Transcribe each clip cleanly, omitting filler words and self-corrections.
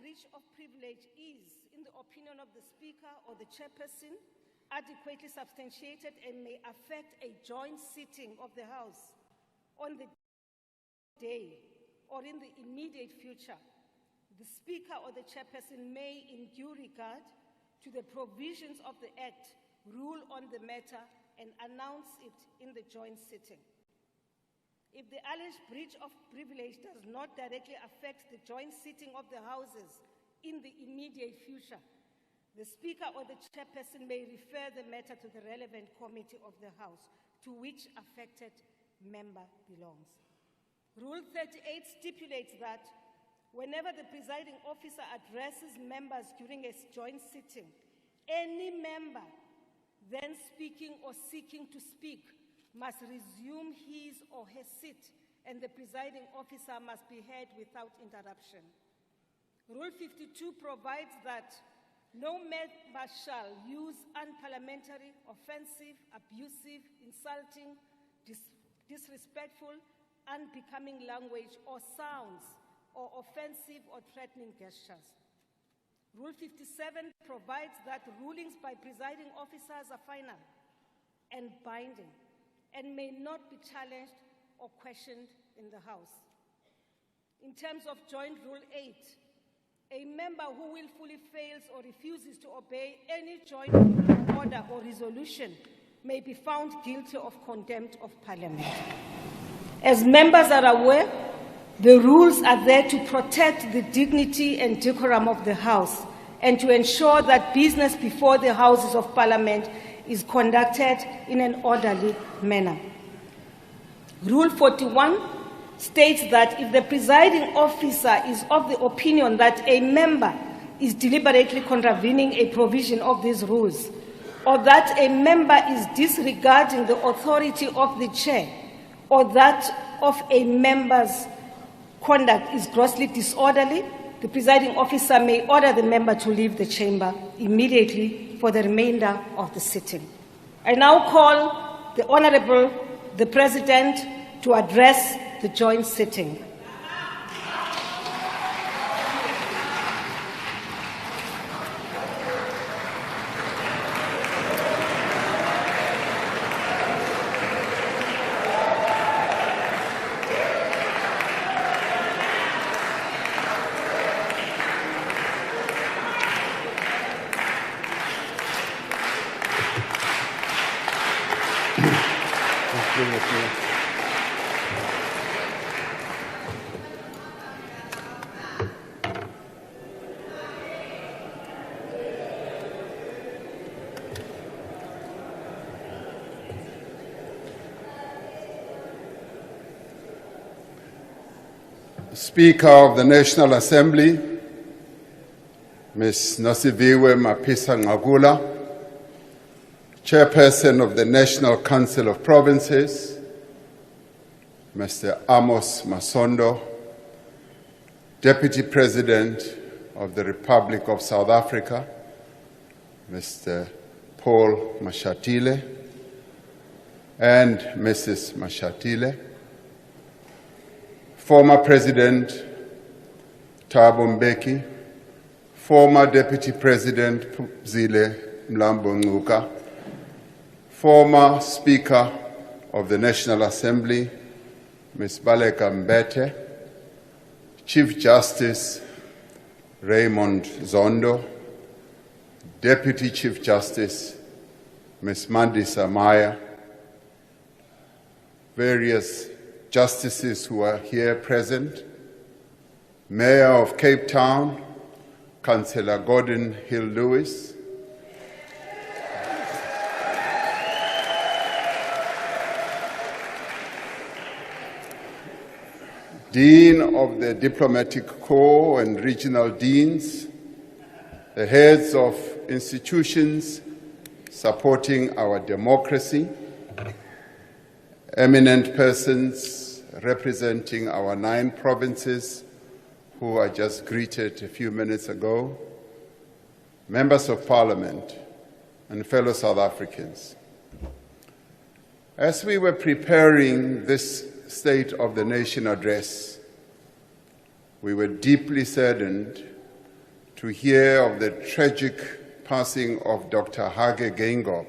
breach of privilege is, in the opinion of the Speaker or the Chairperson, adequately substantiated and may affect a joint sitting of the House on the day or in the immediate future, the Speaker or the Chairperson may, in due regard to the provisions of the Act, rule on the matter and announce it in the joint sitting. If the alleged breach of privilege does not directly affect the joint sitting of the Houses in the immediate future, the Speaker or the Chairperson may refer the matter to the relevant committee of the House to which affected member belongs. Rule 38 stipulates that whenever the presiding officer addresses members during a joint sitting, any member then speaking or seeking to speak must resume his or her seat, and the presiding officer must be heard without interruption. Rule 52 provides that no member shall use unparliamentary, offensive, abusive, insulting, disrespectful, unbecoming language or sounds, or offensive or threatening gestures. Rule 57 provides that rulings by presiding officers are final and binding and may not be challenged or questioned in the House. In terms of Joint Rule 8, a member who willfully fails or refuses to obey any joint order or resolution may be found guilty of contempt of Parliament. As members are aware, the rules are there to protect the dignity and decorum of the House and to ensure that business before the Houses of Parliament is conducted in an orderly manner. Rule 41 states that if the presiding officer is of the opinion that a member is deliberately contravening a provision of these rules, or that a member is disregarding the authority of the chair, or that of a member's conduct is grossly disorderly, the presiding officer may order the member to leave the chamber immediately for the remainder of the sitting. I now call the Honourable, the President, to address the joint sitting. Speaker of the National Assembly, Ms. Nosiviwe Mapisa-Nqakula, Chairperson of the National Council of Provinces, Mr. Amos Masondo, Deputy President of the Republic of South Africa, Mr. Paul Mashatile, and Mrs. Mashatile, former President Thabo Mbeki, former Deputy President Phumzile Mlambo-Ngcuka, former Speaker of the National Assembly, Ms. Baleka Mbete, Chief Justice Raymond Zondo, Deputy Chief Justice Ms. Mandisa Maya, various justices who are here present, Mayor of Cape Town, Councillor Gordon Hill-Lewis, Dean of the Diplomatic Corps and Regional Deans, the heads of institutions supporting our democracy, eminent persons representing our 9 provinces who I just greeted a few minutes ago, members of Parliament and fellow South Africans. As we were preparing this State of the Nation address, we were deeply saddened to hear of the tragic passing of Dr. Hage Geingob,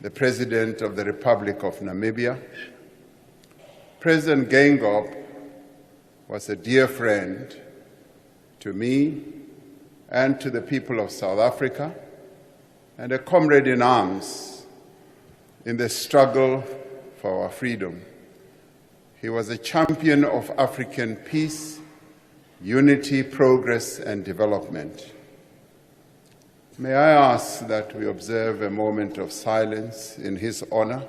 the President of the Republic of Namibia. President Geingob was a dear friend to me and to the people of South Africa, and a comrade in arms in the struggle for our freedom. He was a champion of African peace, unity, progress, and development. May I ask that we observe a moment of silence in his honor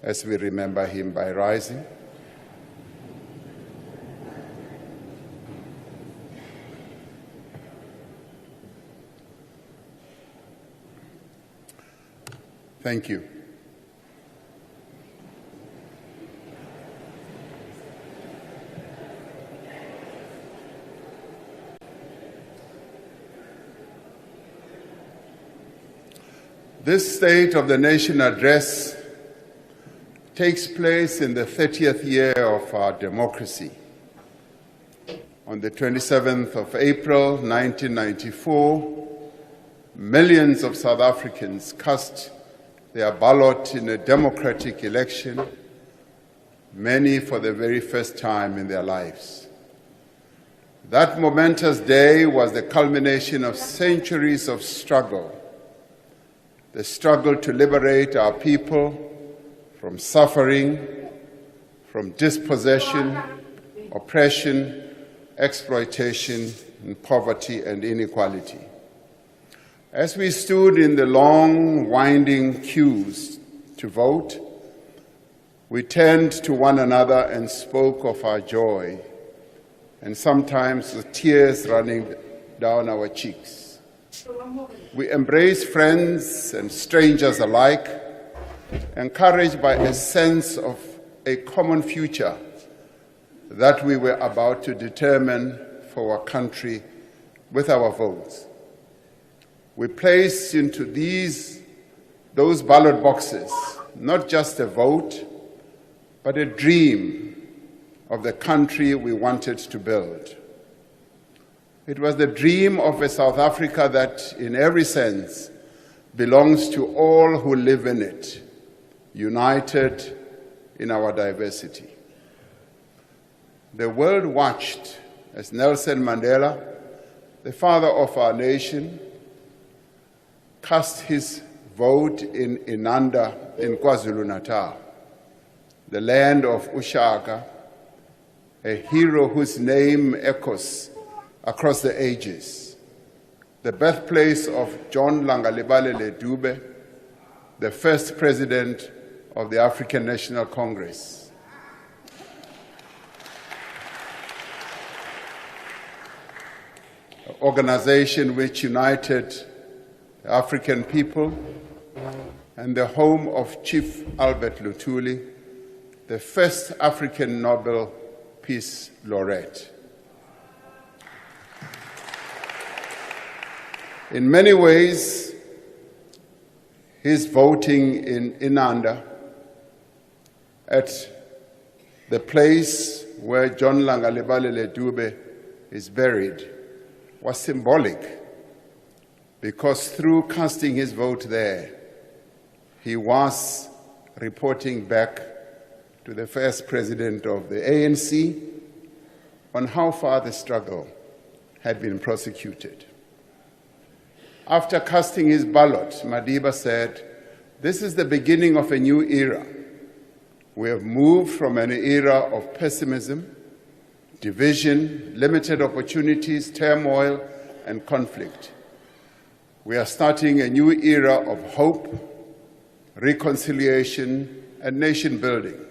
as we remember him by rising. Thank you. This State of the Nation address takes place in the 30th year of our democracy. On the 27th of April, 1994, millions of South Africans cast their ballot in a democratic election, many for the very first time in their lives. That momentous day was the culmination of centuries of struggle, the struggle to liberate our people from suffering, from dispossession, oppression, exploitation, and poverty and inequality. As we stood in the long, winding queues to vote, we turned to one another and spoke of our joy, and sometimes with tears running down our cheeks. We embraced friends and strangers alike, encouraged by a sense of a common future that we were about to determine for our country with our votes. We placed into those ballot boxes not just a vote, but a dream of the country we wanted to build. It was the dream of a South Africa that, in every sense, belongs to all who live in it, united in our diversity. The world watched as Nelson Mandela, the father of our nation, cast his vote in Inanda in KwaZulu-Natal, the land of Ushaka, a hero whose name echoes across the ages, the birthplace of John Langalibalele Dube, the first president of the African National Congress. An organization which united African people, and the home of Chief Albert Luthuli, the first African Nobel Peace Laureate. In many ways, his voting in Inanda, at the place where John Langalibalele Dube is buried, was symbolic, because through casting his vote there, he was reporting back to the first president of the ANC on how far the struggle had been prosecuted. After casting his ballot, Madiba said, "This is the beginning of a new era. We have moved from an era of pessimism, division, limited opportunities, turmoil, and conflict. We are starting a new era of hope, reconciliation, and nation building."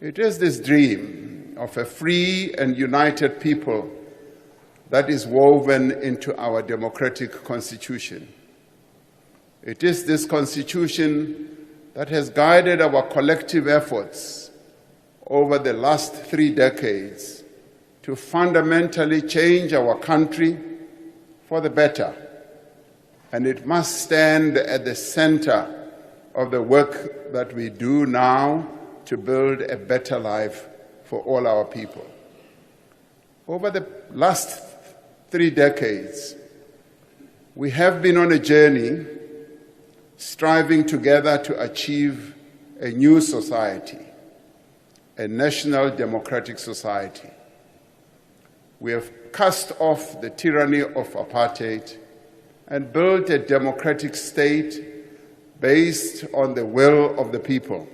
It is this dream of a free and united people that is woven into our democratic constitution. It is this constitution that has guided our collective efforts over the last 3 decades to fundamentally change our country for the better, and it must stand at the center of the work that we do now to build a better life for all our people. Over the last 3 decades, we have been on a journey striving together to achieve a new society, a national democratic society. We have cast off the tyranny of apartheid and built a democratic state based on the will of the people.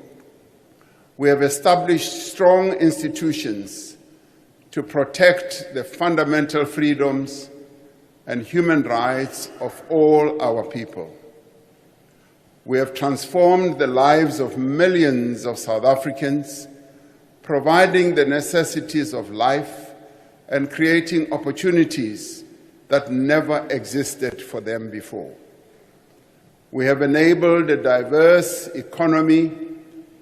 We have established strong institutions to protect the fundamental freedoms and human rights of all our people. We have transformed the lives of millions of South Africans, providing the necessities of life and creating opportunities that never existed for them before. We have enabled a diverse economy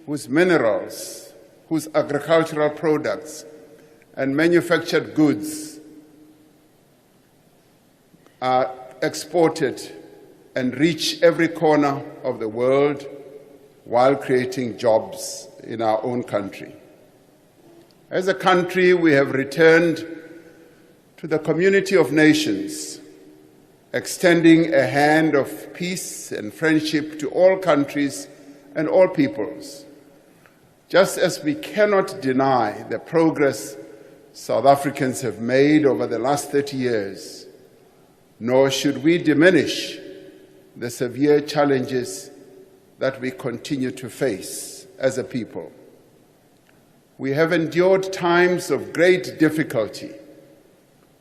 whose minerals, whose agricultural products, and manufactured goods are exported and reach every corner of the world while creating jobs in our own country. As a country, we have returned to the community of nations, extending a hand of peace and friendship to all countries and all peoples. Just as we cannot deny the progress South Africans have made over the last 30 years, nor should we diminish the severe challenges that we continue to face as a people. We have endured times of great difficulty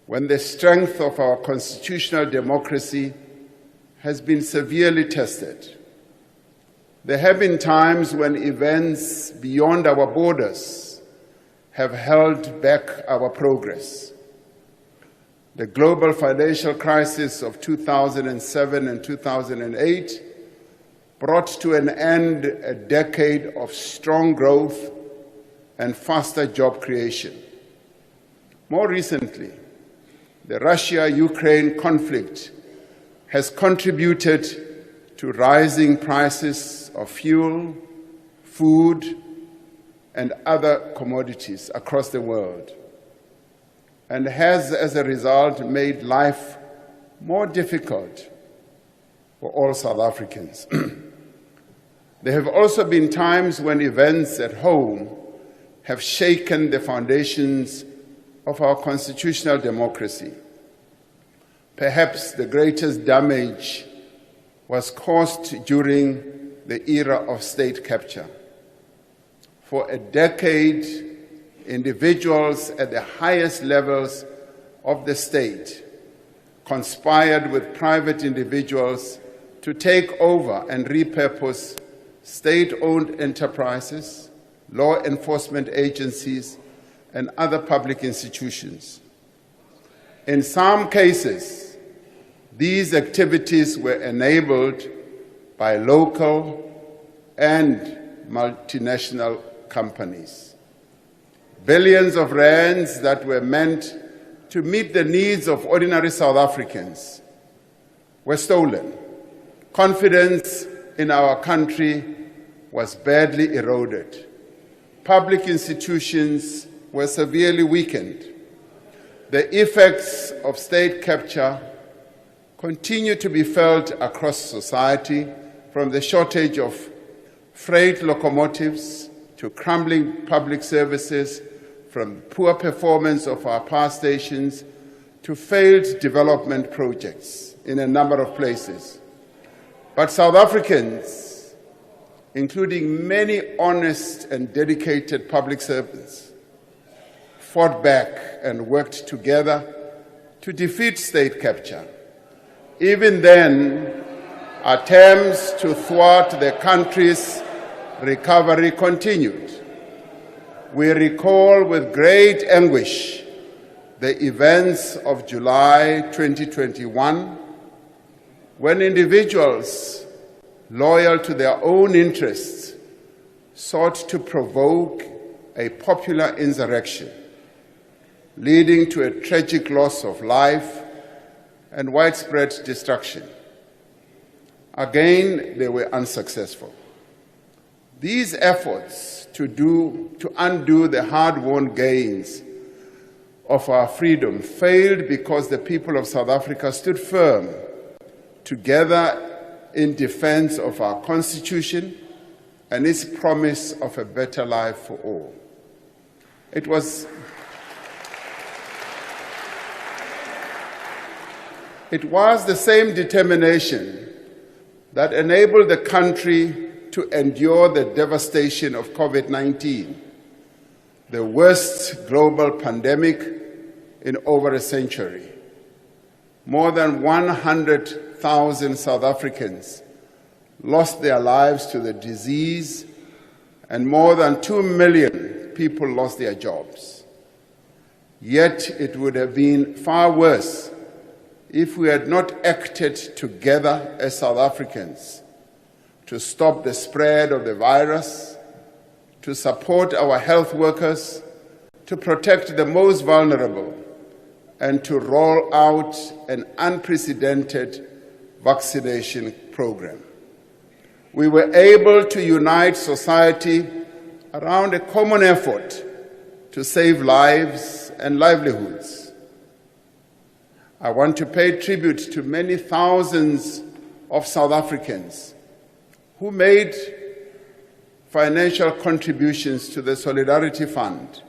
when the strength of our constitutional democracy has been severely tested. There have been times when events beyond our borders have held back our progress. The global financial crisis of 2007 and 2008 brought to an end a decade of strong growth and faster job creation. More recently, the Russia-Ukraine conflict has contributed to rising prices of fuel, food, and other commodities across the world, and has, as a result, made life more difficult for all South Africans. There have also been times when events at home have shaken the foundations of our constitutional democracy. Perhaps the greatest damage was caused during the era of state capture. For a decade, individuals at the highest levels of the state conspired with private individuals to take over and repurpose state-owned enterprises, law enforcement agencies, and other public institutions. In some cases, these activities were enabled by local and multinational companies. Billions of rands that were meant to meet the needs of ordinary South Africans were stolen. Confidence in our country was badly eroded. Public institutions were severely weakened. The effects of state capture continue to be felt across society, from the shortage of freight locomotives to crumbling public services, from poor performance of our power stations to failed development projects in a number of places. But South Africans, including many honest and dedicated public servants, fought back and worked together to defeat state capture. Even then, attempts to thwart the country's recovery continued. We recall with great anguish the events of July 2021, when individuals loyal to their own interests sought to provoke a popular insurrection, leading to a tragic loss of life and widespread destruction. Again, they were unsuccessful. These efforts to undo the hard-won gains of our freedom failed because the people of South Africa stood firm together in defense of our Constitution and its promise of a better life for all. It was the same determination that enabled the country to endure the devastation of COVID-19, the worst global pandemic in over a century. More than 100,000 South Africans lost their lives to the disease, and more than 2 million people lost their jobs. Yet it would have been far worse if we had not acted together as South Africans to stop the spread of the virus, to support our health workers, to protect the most vulnerable, and to roll out an unprecedented vaccination program. We were able to unite society around a common effort to save lives and livelihoods. I want to pay tribute to many thousands of South Africans who made financial contributions to the Solidarity Fund,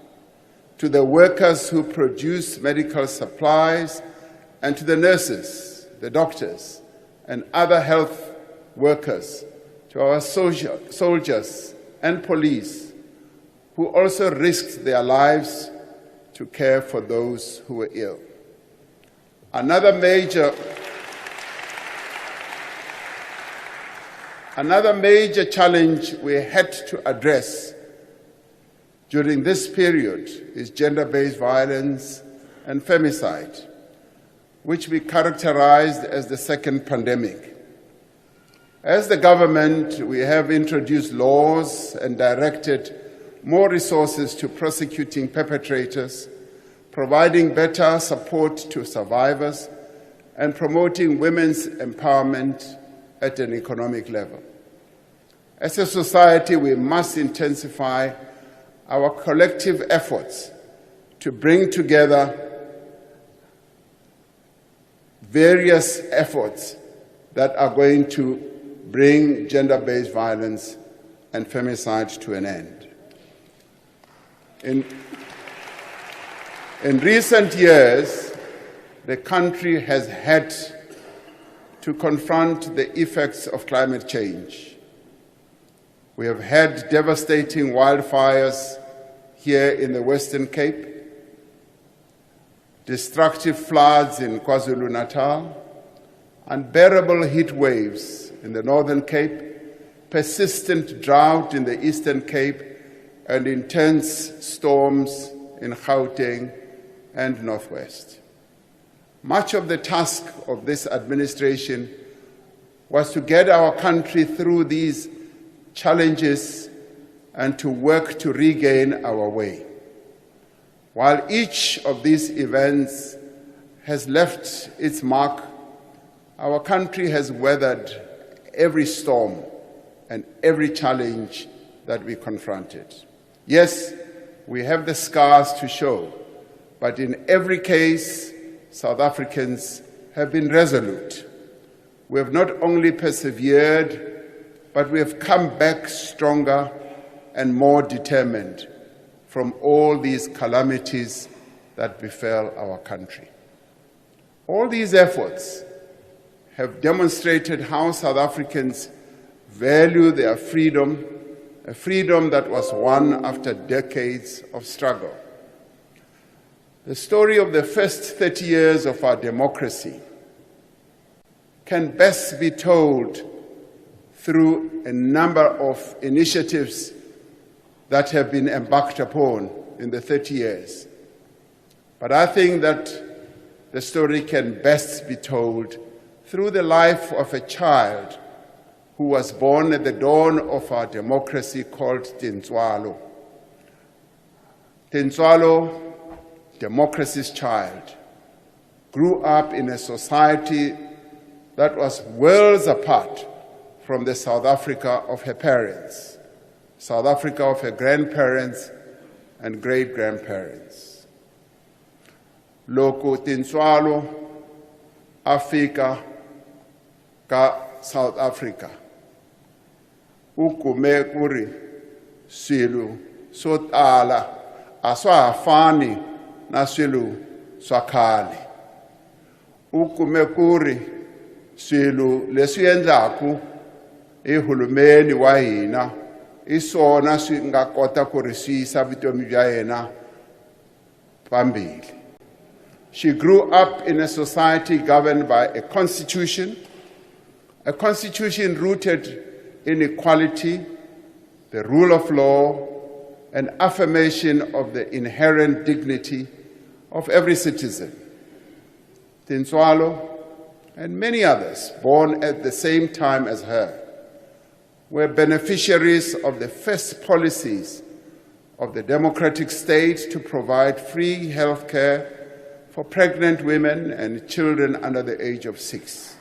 to the workers who produce medical supplies, and to the nurses, the doctors, and other health workers, to our soldiers and police, who also risked their lives to care for those who were ill. Another major challenge we had to address during this period is gender-based violence and femicide, which we characterized as the second pandemic. As the government, we have introduced laws and directed more resources to prosecuting perpetrators, providing better support to survivors, and promoting women's empowerment at an economic level. As a society, we must intensify our collective efforts to bring together various efforts that are going to bring gender-based violence and femicide to an end. In recent years, the country has had to confront the effects of climate change. We have had devastating wildfires here in the Western Cape, destructive floods in KwaZulu-Natal, unbearable heat waves in the Northern Cape, persistent drought in the Eastern Cape, and intense storms in Gauteng and Northwest. Much of the task of this administration was to get our country through these challenges and to work to regain our way. While each of these events has left its mark, our country has weathered every storm and every challenge that we confronted. Yes, we have the scars to show, but in every case, South Africans have been resolute. We have not only persevered, but we have come back stronger and more determined from all these calamities that befell our country. All these efforts have demonstrated how South Africans value their freedom, a freedom that was won after decades of struggle. The story of the first 30 years of our democracy can best be told through a number of initiatives that have been embarked upon in the 30 years. But I think that the story can best be told through the life of a child who was born at the dawn of our democracy called Tintswalo. Tintswalo, democracy's child, grew up in a society that was worlds apart from the South Africa of her parents, South Africa of her grandparents and great-grandparents. loko Tintswalo afika ka South Africa ukume kuri swilo swo tala a swa ha fani na swilo swa khale ukume kuri swilo leswi endlaku hulumeni wa hina iswona swi nga kota ku ri swi yisa vutomi bya yena pambili. She grew up in a society governed by a constitution rooted in equality, the rule of law, and affirmation of the inherent dignity of every citizen. Tintswalo and many others born at the same time as her were beneficiaries of the first policies of the democratic state to provide free health care for pregnant women and children under the age of 6.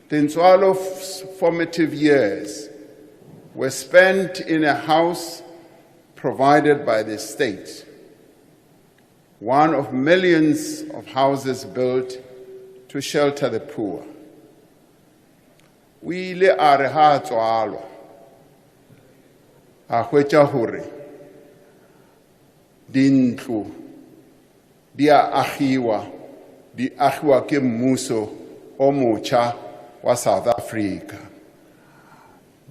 Tintswalo's formative years were spent in a house provided by the state, one of millions of houses built to shelter the poor. O ile a re ha a tswalwa a hwetša hore dintlo di a agiwa ke mmuso o motjha wa South Africa.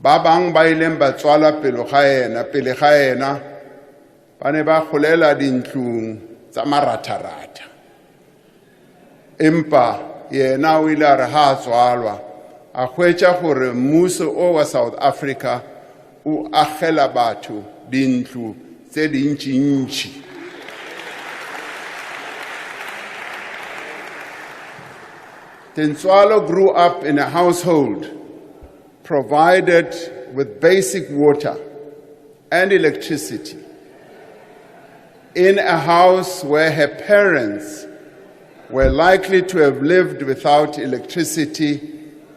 Ba bang ba ileng ba tswala pele ga ena ba ne ba golela dintlong tsa maratharata, empa yena o ile a re ha a tswalwa a hwetša gore mmuso o wa South Africa o agela batho dintlo tse dintšintši. Tintswalo grew up in a household provided with basic water and electricity, in a house where her parents were likely to have lived without electricity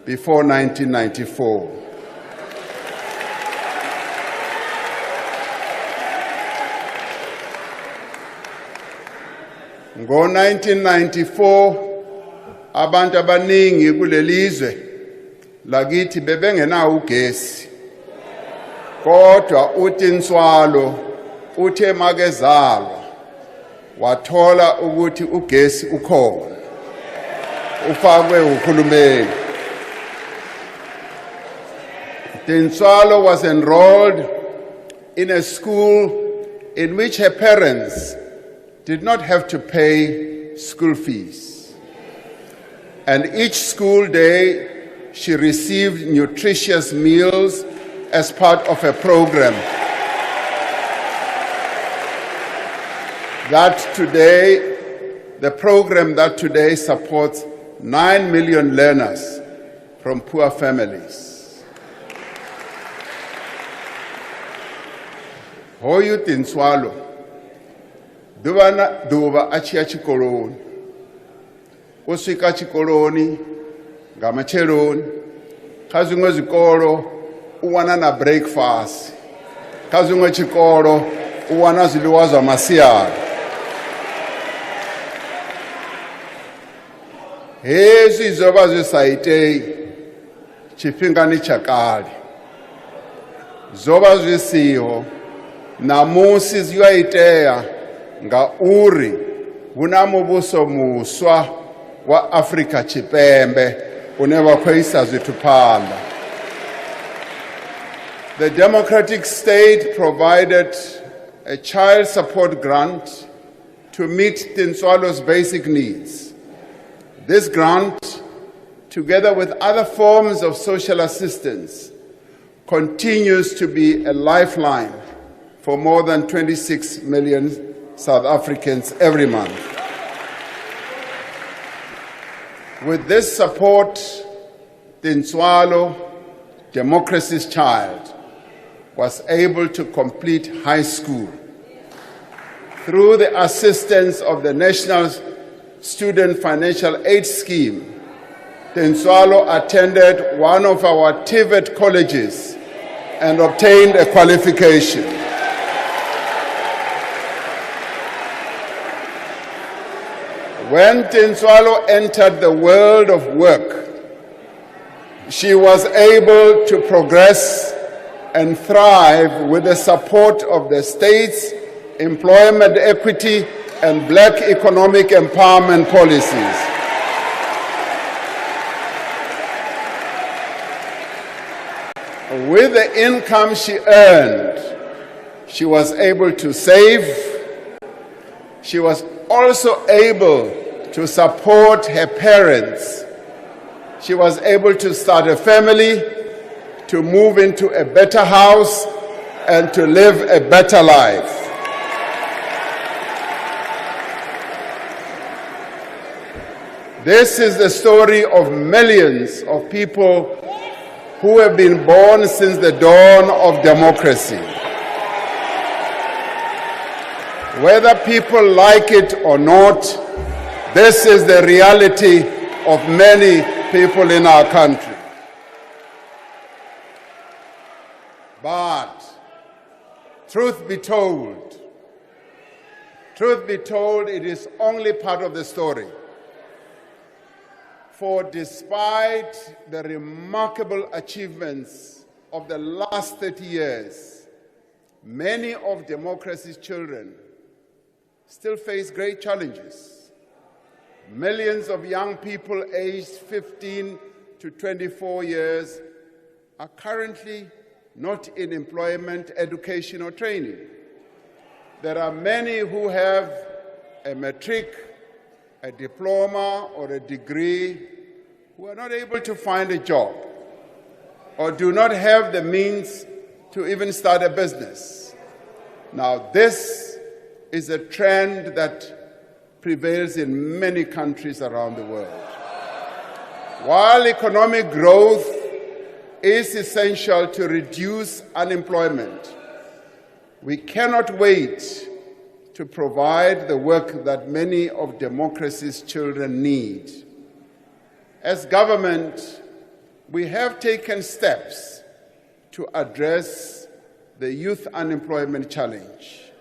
before 1994. Ngo-1994, abantu abaningi kulelizwe lakithi bebengenawo ugesi, kodwa uTintswalo uthe makezalwa wathola ukuthi ugesi ukhona ufakwe uhulumeni. Tintswalo was enrolled in a school in which her parents did not have to pay school fees. And each school day, she received nutritious meals as part of a program the program that today supports 9 million learners from poor families. Hoyu Tintswalo duva achia chikoloni. Usika chikoloni ngamacheloni, kazumwe zikolo uwana na breakfast, kazumwe chikolo uwana ziliwa za masiyari. Hezi zoba zisaitei chifingani chakali, zoba zisiho namusi ziwaitea nga uri unamubuso muswa wa Afrika Chipembe unewa kweisa zitupanda. The democratic state provided a child support grant to meet Tintswalo's basic needs. This grant, together with other forms of social assistance, continues to be a lifeline for more than 26 million South Africans every month. With this support, Tintswalo, democracy's child, was able to complete high school. Through the assistance of the National Student Financial Aid Scheme, Tintswalo attended one of our TVET colleges and obtained a qualification. When Tinswalo entered the world of work, she was able to progress and thrive with the support of the state's employment equity and black economic empowerment policies. With the income she earned, she was able to save. She was also able to support her parents. She was able to start a family, to move into a better house, and to live a better life. This is the story of millions of people who have been born since the dawn of democracy. Whether people like it or not, this is the reality of many people in our country. But truth be told, it is only part of the story. For despite the remarkable achievements of the last 30 years, many of democracy's children still face great challenges. Millions of young people aged 15 to 24 years are currently not in employment, education, or training. There are many who have a matric, a diploma, or a degree who are not able to find a job or do not have the means to even start a business. Now, this is a trend that prevails in many countries around the world. While economic growth is essential to reduce unemployment, we cannot wait to provide the work that many of democracy's children need. As government, we have taken steps to address the youth unemployment challenge.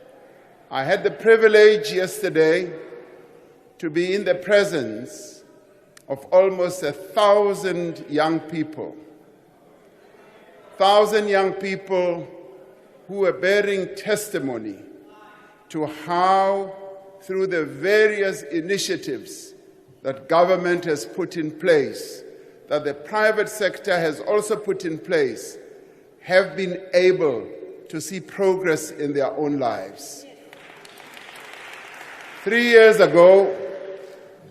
I had the privilege yesterday to be in the presence of almost 1,000 young people. 1,000 young people who are bearing testimony to how, through the various initiatives that government has put in place, that the private sector has also put in place, have been able to see progress in their own lives. 3 years ago,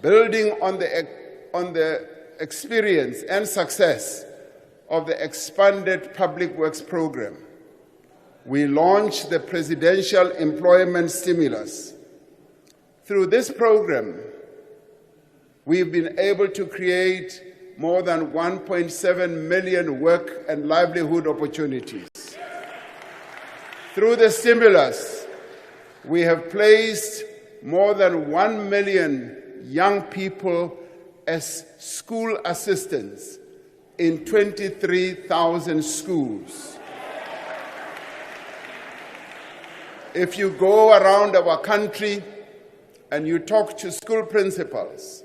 building on the experience and success of the expanded Public Works Program, we launched the Presidential Employment Stimulus. Through this program, we've been able to create more than 1.7 million work and livelihood opportunities. Through the stimulus, we have placed more than 1 million young people as school assistants in 23,000 schools. If you go around our country and you talk to school principals,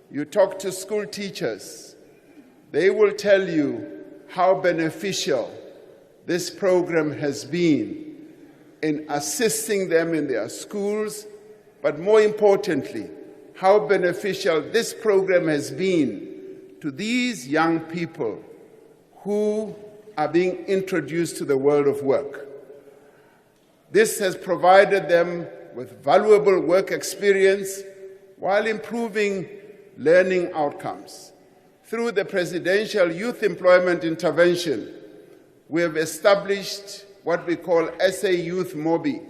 you talk to school teachers, they will tell you how beneficial this program has been in assisting them in their schools, but more importantly, how beneficial this program has been to these young people who are being introduced to the world of work. This has provided them with valuable work experience while improving learning outcomes. Through the Presidential Youth Employment Intervention, we have established what we call SA Youth Mobi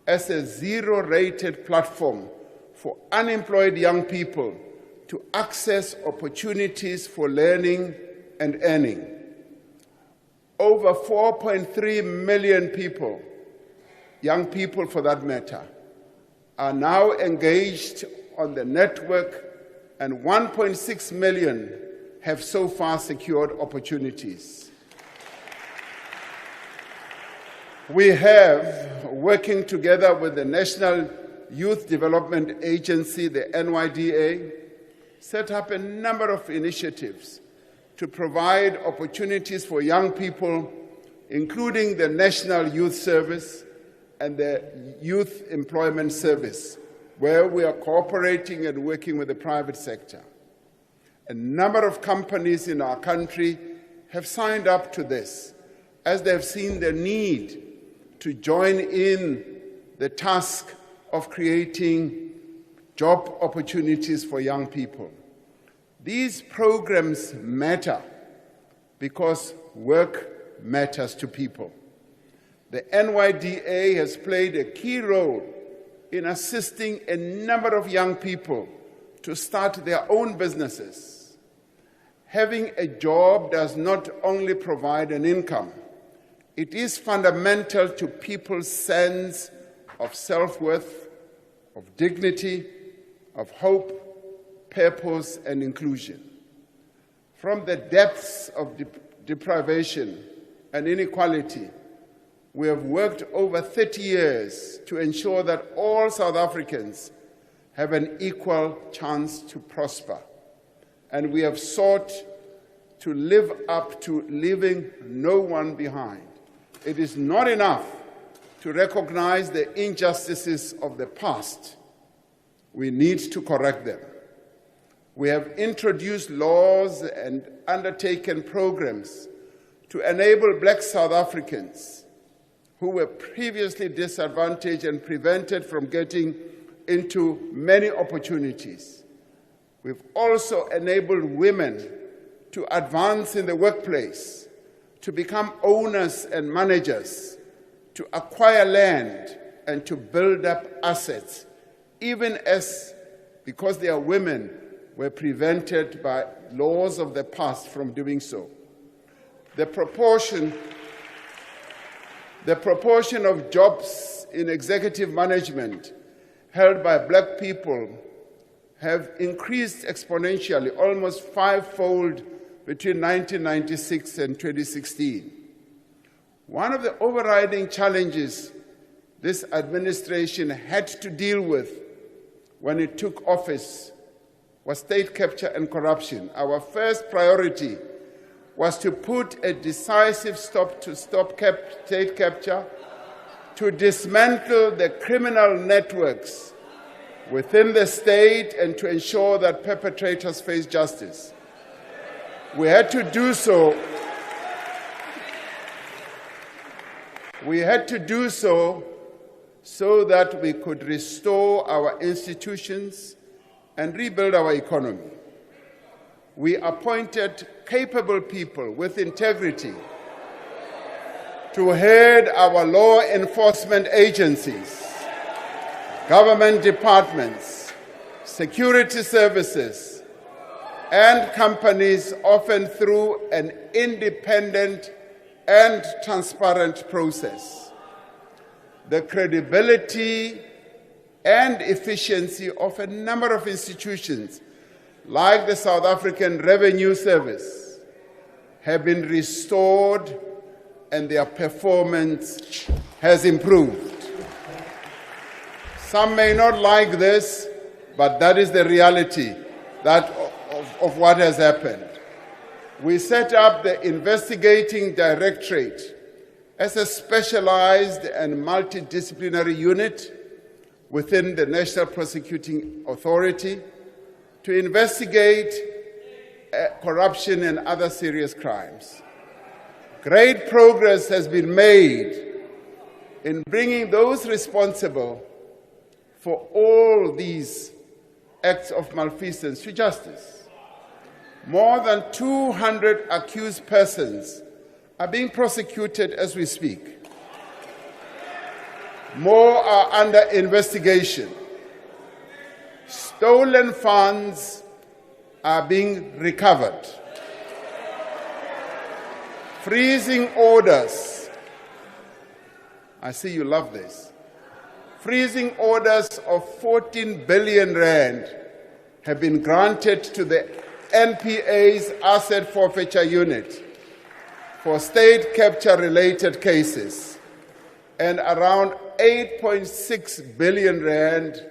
as a zero-rated platform for unemployed young people to access opportunities for learning and earning. Over 4.3 million people, young people for that matter, are now engaged on the network, and 1.6 million have so far secured opportunities. We have, working together with the National Youth Development Agency, the NYDA, set up a number of initiatives to provide opportunities for young people, including the National Youth Service and the Youth Employment Service, where we are cooperating and working with the private sector. A number of companies in our country have signed up to this, as they have seen the need to join in the task of creating job opportunities for young people. These programs matter because work matters to people. The NYDA has played a key role in assisting a number of young people to start their own businesses. Having a job does not only provide an income, it is fundamental to people's sense of self-worth, of dignity, of hope, purpose, and inclusion. From the depths of deprivation and inequality, we have worked over 30 years to ensure that all South Africans have an equal chance to prosper. And we have sought to live up to leaving no one behind. It is not enough to recognize the injustices of the past. We need to correct them. We have introduced laws and undertaken programs to enable Black South Africans who were previously disadvantaged and prevented from getting into many opportunities. We've also enabled women to advance in the workplace, to become owners and managers, to acquire land and to build up assets, even as, because they are women, were prevented by laws of the past from doing so. The proportion of jobs in executive management held by Black people have increased exponentially, almost five-fold between 1996 and 2016. One of the overriding challenges this administration had to deal with when it took office was state capture and corruption. Our first priority was to put a decisive stop to state capture, to dismantle the criminal networks within the state and to ensure that perpetrators face justice. We had to do so. So that we could restore our institutions and rebuild our economy. We appointed capable people with integrity to head our law enforcement agencies, government departments, security services, and companies, often through an independent and transparent process. The credibility and efficiency of a number of institutions, like the South African Revenue Service, have been restored and their performance has improved. Some may not like this, but that is the reality of what has happened. We set up the Investigating Directorate as a specialized and multidisciplinary unit within the National Prosecuting Authority to investigate corruption and other serious crimes. Great progress has been made in bringing those responsible for all these acts of malfeasance to justice. More than 200 accused persons are being prosecuted as we speak. More are under investigation. Stolen funds are being recovered. Freezing orders. I see you love this. Freezing orders of 14 billion rand have been granted to the NPA's Asset Forfeiture Unit for state capture-related cases. and around 8.6 billion rand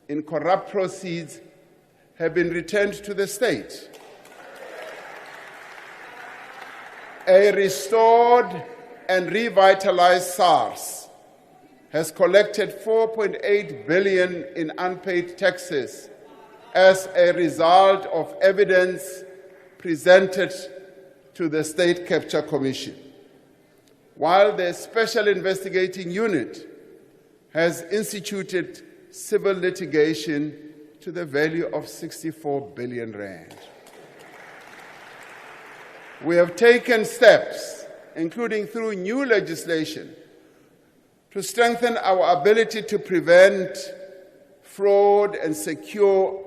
in corrupt proceeds have been returned to the state. A restored and revitalized SARS has collected 4.8 billion in unpaid taxes as a result of evidence presented to the State Capture Commission, while the Special Investigating Unit has instituted civil litigation to the value of 64 billion rand. We have taken steps, including through new legislation, to strengthen our ability to prevent fraud and secure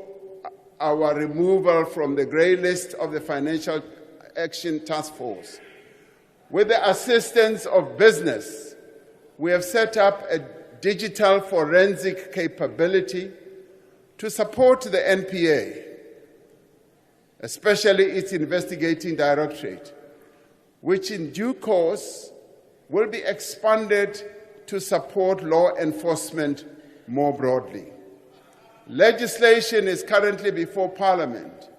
our removal from the grey list of the Financial Action Task Force. With the assistance of business, we have set up a digital forensic capability to support the NPA, especially its investigating directorate, which in due course will be expanded to support law enforcement more broadly. Legislation is currently before Parliament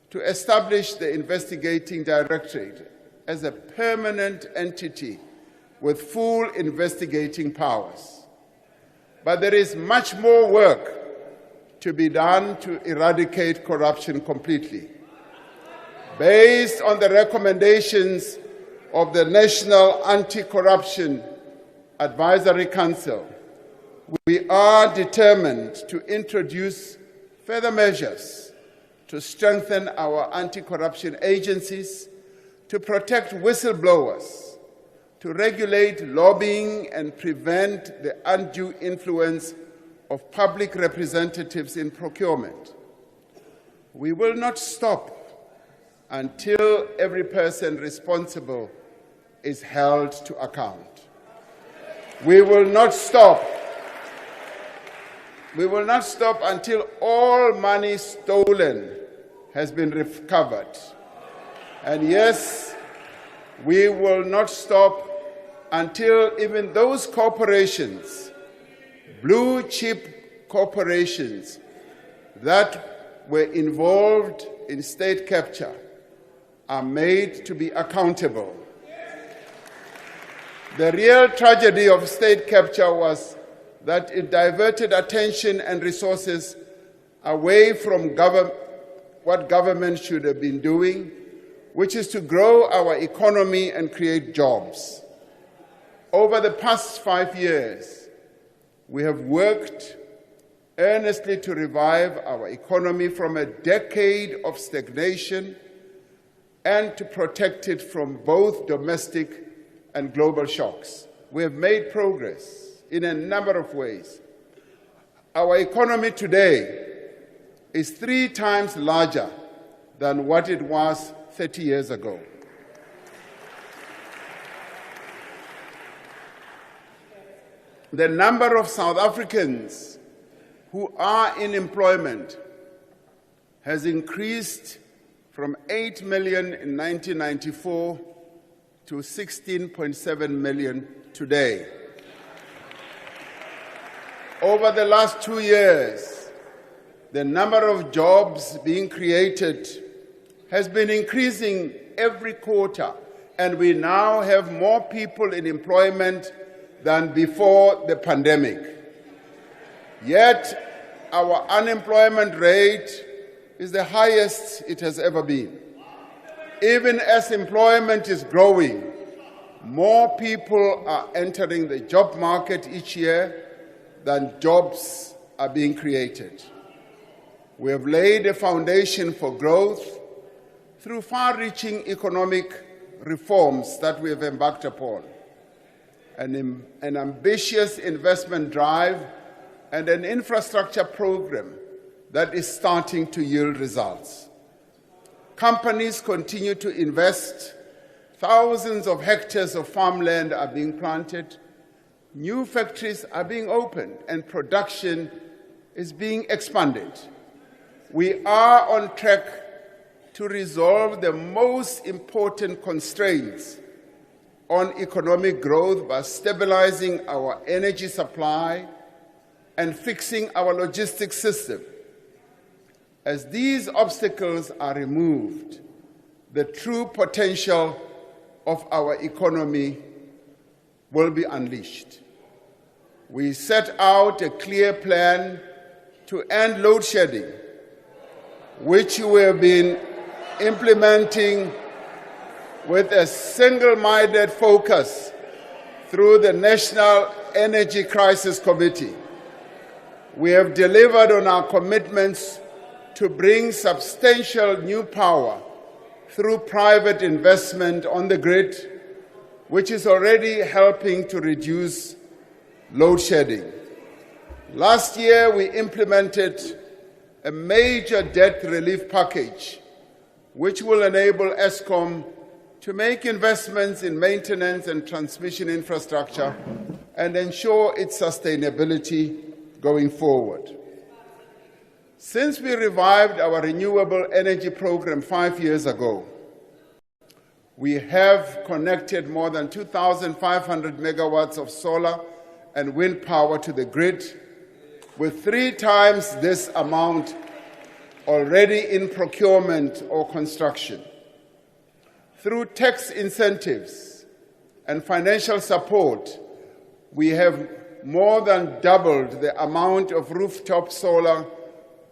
to establish the investigating directorate as a permanent entity with full investigating powers. But there is much more work to be done to eradicate corruption completely. Based on the recommendations of the National Anti-Corruption Advisory Council, we are determined to introduce further measures to strengthen our anti-corruption agencies, to protect whistleblowers, to regulate lobbying and prevent the undue influence of public representatives in procurement. We will not stop until every person responsible is held to account. We will not stop. We will not stop until all money stolen has been recovered. And yes, we will not stop until even those corporations, blue chip corporations that were involved in state capture, are made to be accountable. The real tragedy of state capture was that it diverted attention and resources away from what government should have been doing, which is to grow our economy and create jobs. Over the past 5 years, we have worked earnestly to revive our economy from a decade of stagnation and to protect it from both domestic and global shocks. We have made progress in a number of ways. Our economy today is 3 times larger than what it was 30 years ago. The number of South Africans who are in employment has increased from 8 million in 1994 to 16.7 million today. Over the last 2 years, the number of jobs being created has been increasing every quarter, and we now have more people in employment than before the pandemic. Yet, our unemployment rate is the highest it has ever been. Even as employment is growing, more people are entering the job market each year than jobs are being created. We have laid a foundation for growth through far-reaching economic reforms that we have embarked upon, an ambitious investment drive, and an infrastructure program that is starting to yield results. Companies continue to invest. Thousands of hectares of farmland are being planted. New factories are being opened, and production is being expanded. We are on track to resolve the most important constraints on economic growth by stabilizing our energy supply and fixing our logistics system. As these obstacles are removed, the true potential of our economy will be unleashed. We set out a clear plan to end load shedding, which we have been implementing with a single-minded focus through the National Energy Crisis Committee. We have delivered on our commitments to bring substantial new power through private investment on the grid, which is already helping to reduce load shedding. Last year, we implemented a major debt relief package, which will enable Eskom to make investments in maintenance and transmission infrastructure and ensure its sustainability going forward. Since we revived our renewable energy program 5 years ago, we have connected more than 2,500 megawatts of solar and wind power to the grid, with 3 times this amount already in procurement or construction. Through tax incentives and financial support, we have more than doubled the amount of rooftop solar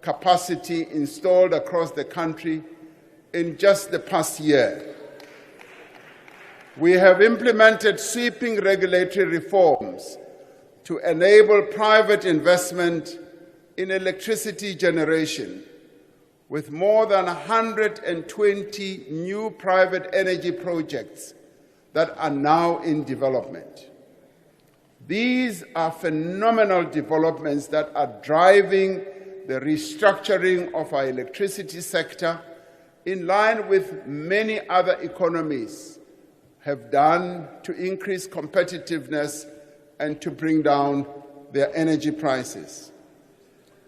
capacity installed across the country in just the past year. We have implemented sweeping regulatory reforms to enable private investment in electricity generation, with more than 120 new private energy projects that are now in development. These are phenomenal developments that are driving the restructuring of our electricity sector in line with many other economies have done to increase competitiveness and to bring down their energy prices.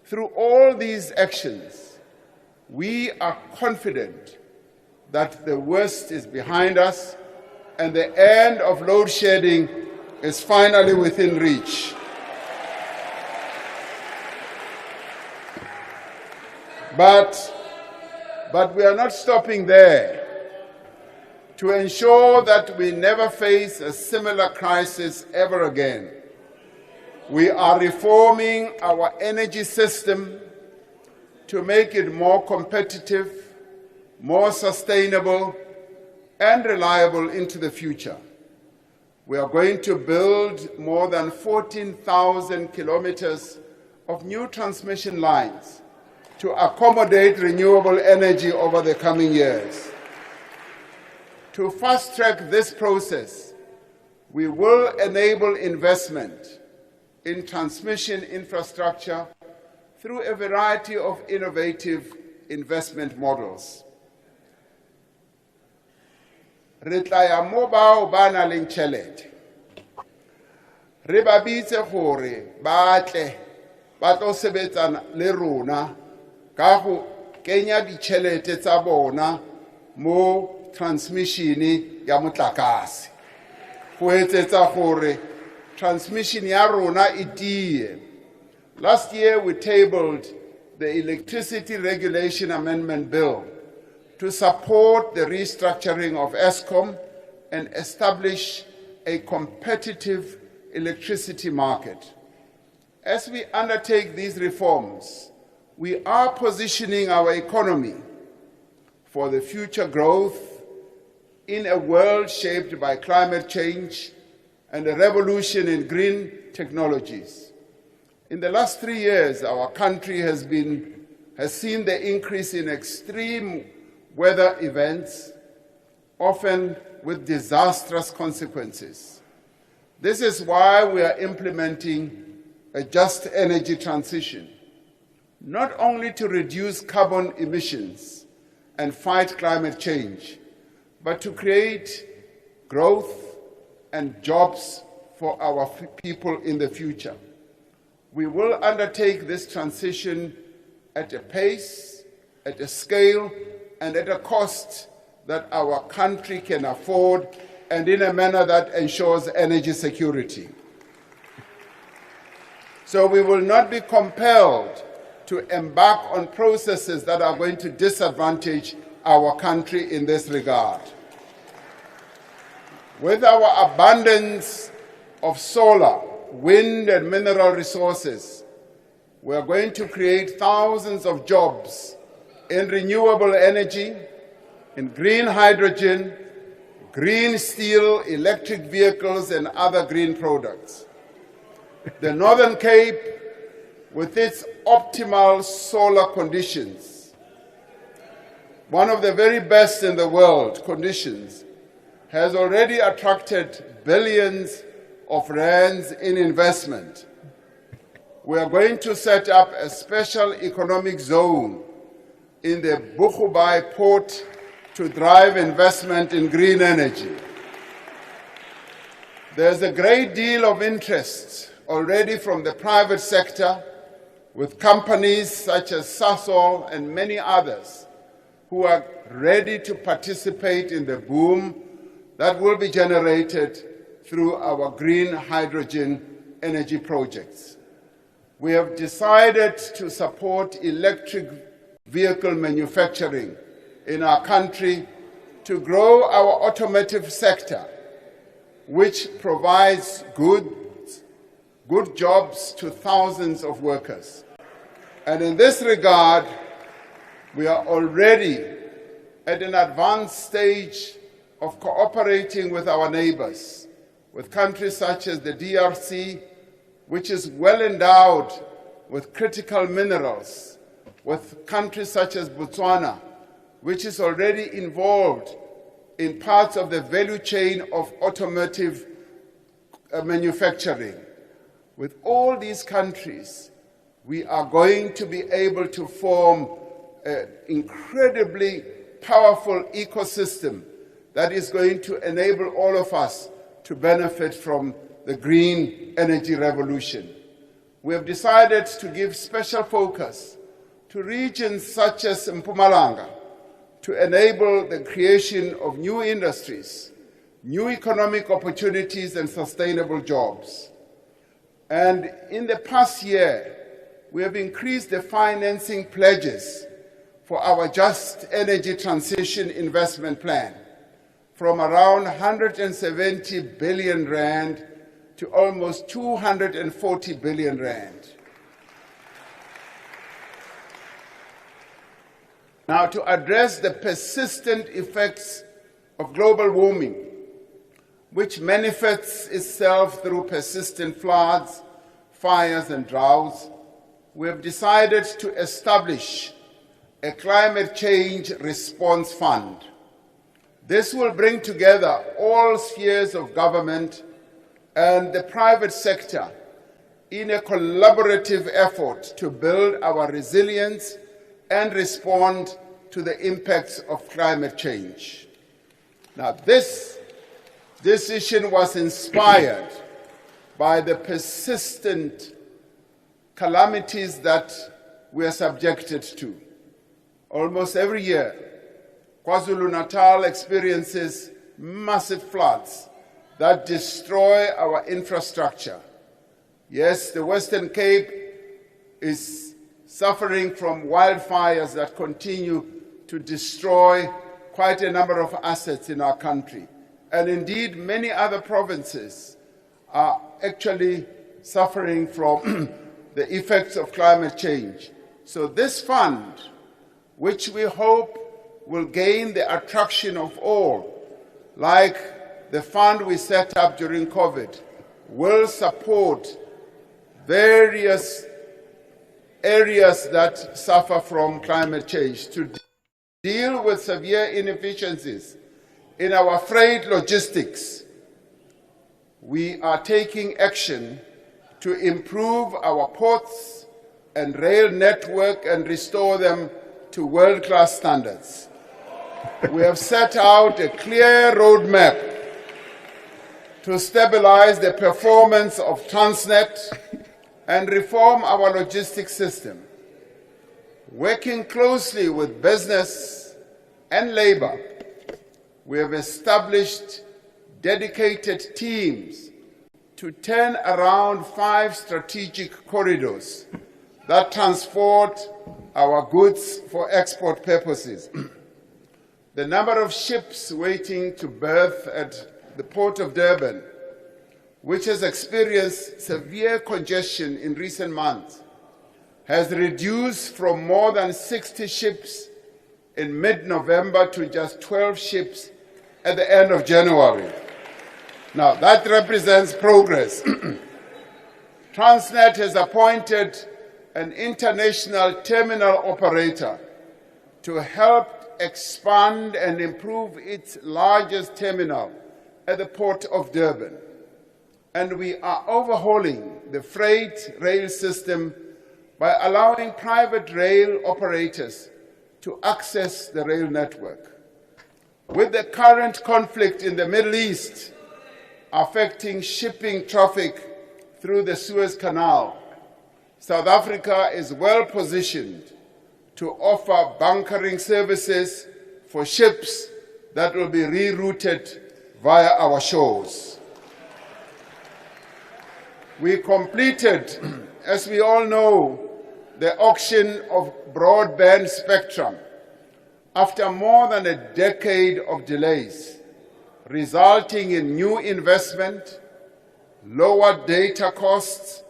Through all these actions, we are confident that the worst is behind us and the end of load shedding is finally within reach. But we are not stopping there. To ensure that we never face a similar crisis ever again, we are reforming our energy system to make it more competitive, more sustainable, and reliable into the future. We are going to build more than 14,000 kilometers of new transmission lines to accommodate renewable energy over the coming years. To fast-track this process, we will enable investment in transmission infrastructure through a variety of innovative investment models. Re tla ya mo bao ba nang le tšhelete. Re ba bitse gore ba tle ba tlo sebetsana le rona ka go kenya ditšhelete tsa bona mo transmission ya motlakase go etsetsa gore transmission ya rona e tie. Last year we tabled the Electricity Regulation Amendment Bill to support the restructuring of Eskom and establish a competitive electricity market. As we undertake these reforms, we are positioning our economy for the future growth in a world shaped by climate change and a revolution in green technologies. In the last 3 years, our country has seen the increase in extreme weather events, often with disastrous consequences. This is why we are implementing a just energy transition, not only to reduce carbon emissions and fight climate change, but to create growth and jobs for our people in the future. We will undertake this transition at a pace, at a scale, and at a cost that our country can afford and in a manner that ensures energy security. So we will not be compelled to embark on processes that are going to disadvantage our country in this regard. With our abundance of solar, wind, and mineral resources, we are going to create thousands of jobs in renewable energy, in green hydrogen, green steel, electric vehicles, and other green products. The Northern Cape, with its optimal solar conditions, one of the very best in the world conditions, has already attracted billions of rands in investment. We are going to set up a special economic zone in the Boegoebaai port to drive investment in green energy. There's a great deal of interest already from the private sector, with companies such as Sasol and many others who are ready to participate in the boom that will be generated through our green hydrogen energy projects. We have decided to support electric vehicle manufacturing in our country to grow our automotive sector, which provides good jobs to thousands of workers. And in this regard, we are already at an advanced stage of cooperating with our neighbors, with countries such as the DRC, which is well endowed with critical minerals, with countries such as Botswana, which is already involved in parts of the value chain of automotive manufacturing. With all these countries, we are going to be able to form an incredibly powerful ecosystem that is going to enable all of us to benefit from the green energy revolution. We have decided to give special focus to regions such as Mpumalanga to enable the creation of new industries, new economic opportunities, and sustainable jobs. And in the past year, we have increased the financing pledges for our Just Energy Transition Investment Plan from around 170 billion rand to almost 240 billion rand. Now, to address the persistent effects of global warming, which manifests itself through persistent floods, fires, and droughts, we have decided to establish a climate change response fund. This will bring together all spheres of government and the private sector in a collaborative effort to build our resilience and respond to the impacts of climate change. Now, this decision was inspired by the persistent calamities that we are subjected to. Almost every year, KwaZulu-Natal experiences massive floods that destroy our infrastructure. Yes, the Western Cape is suffering from wildfires that continue to destroy quite a number of assets in our country. And indeed, many other provinces are actually suffering from the effects of climate change. So this fund, which we hope will gain the attraction of all, like the fund we set up during COVID, will support various areas that suffer from climate change to deal with severe inefficiencies in our freight logistics. We are taking action to improve our ports and rail network and restore them to world-class standards. We have set out a clear roadmap to stabilize the performance of Transnet and reform our logistics system. Working closely with business and labor, we have established dedicated teams to turn around 5 strategic corridors that transport our goods for export purposes. The number of ships waiting to berth at the Port of Durban, which has experienced severe congestion in recent months, has reduced from more than 60 ships in mid-November to just 12 ships at the end of January. Now, that represents progress. Transnet has appointed an international terminal operator to help expand and improve its largest terminal at the Port of Durban. And we are overhauling the freight rail system by allowing private rail operators to access the rail network. With the current conflict in the Middle East affecting shipping traffic through the Suez Canal, South Africa is well positioned to offer bunkering services for ships that will be rerouted via our shores. We completed, as we all know, the auction of broadband spectrum after more than a decade of delays, resulting in new investment, lower data costs,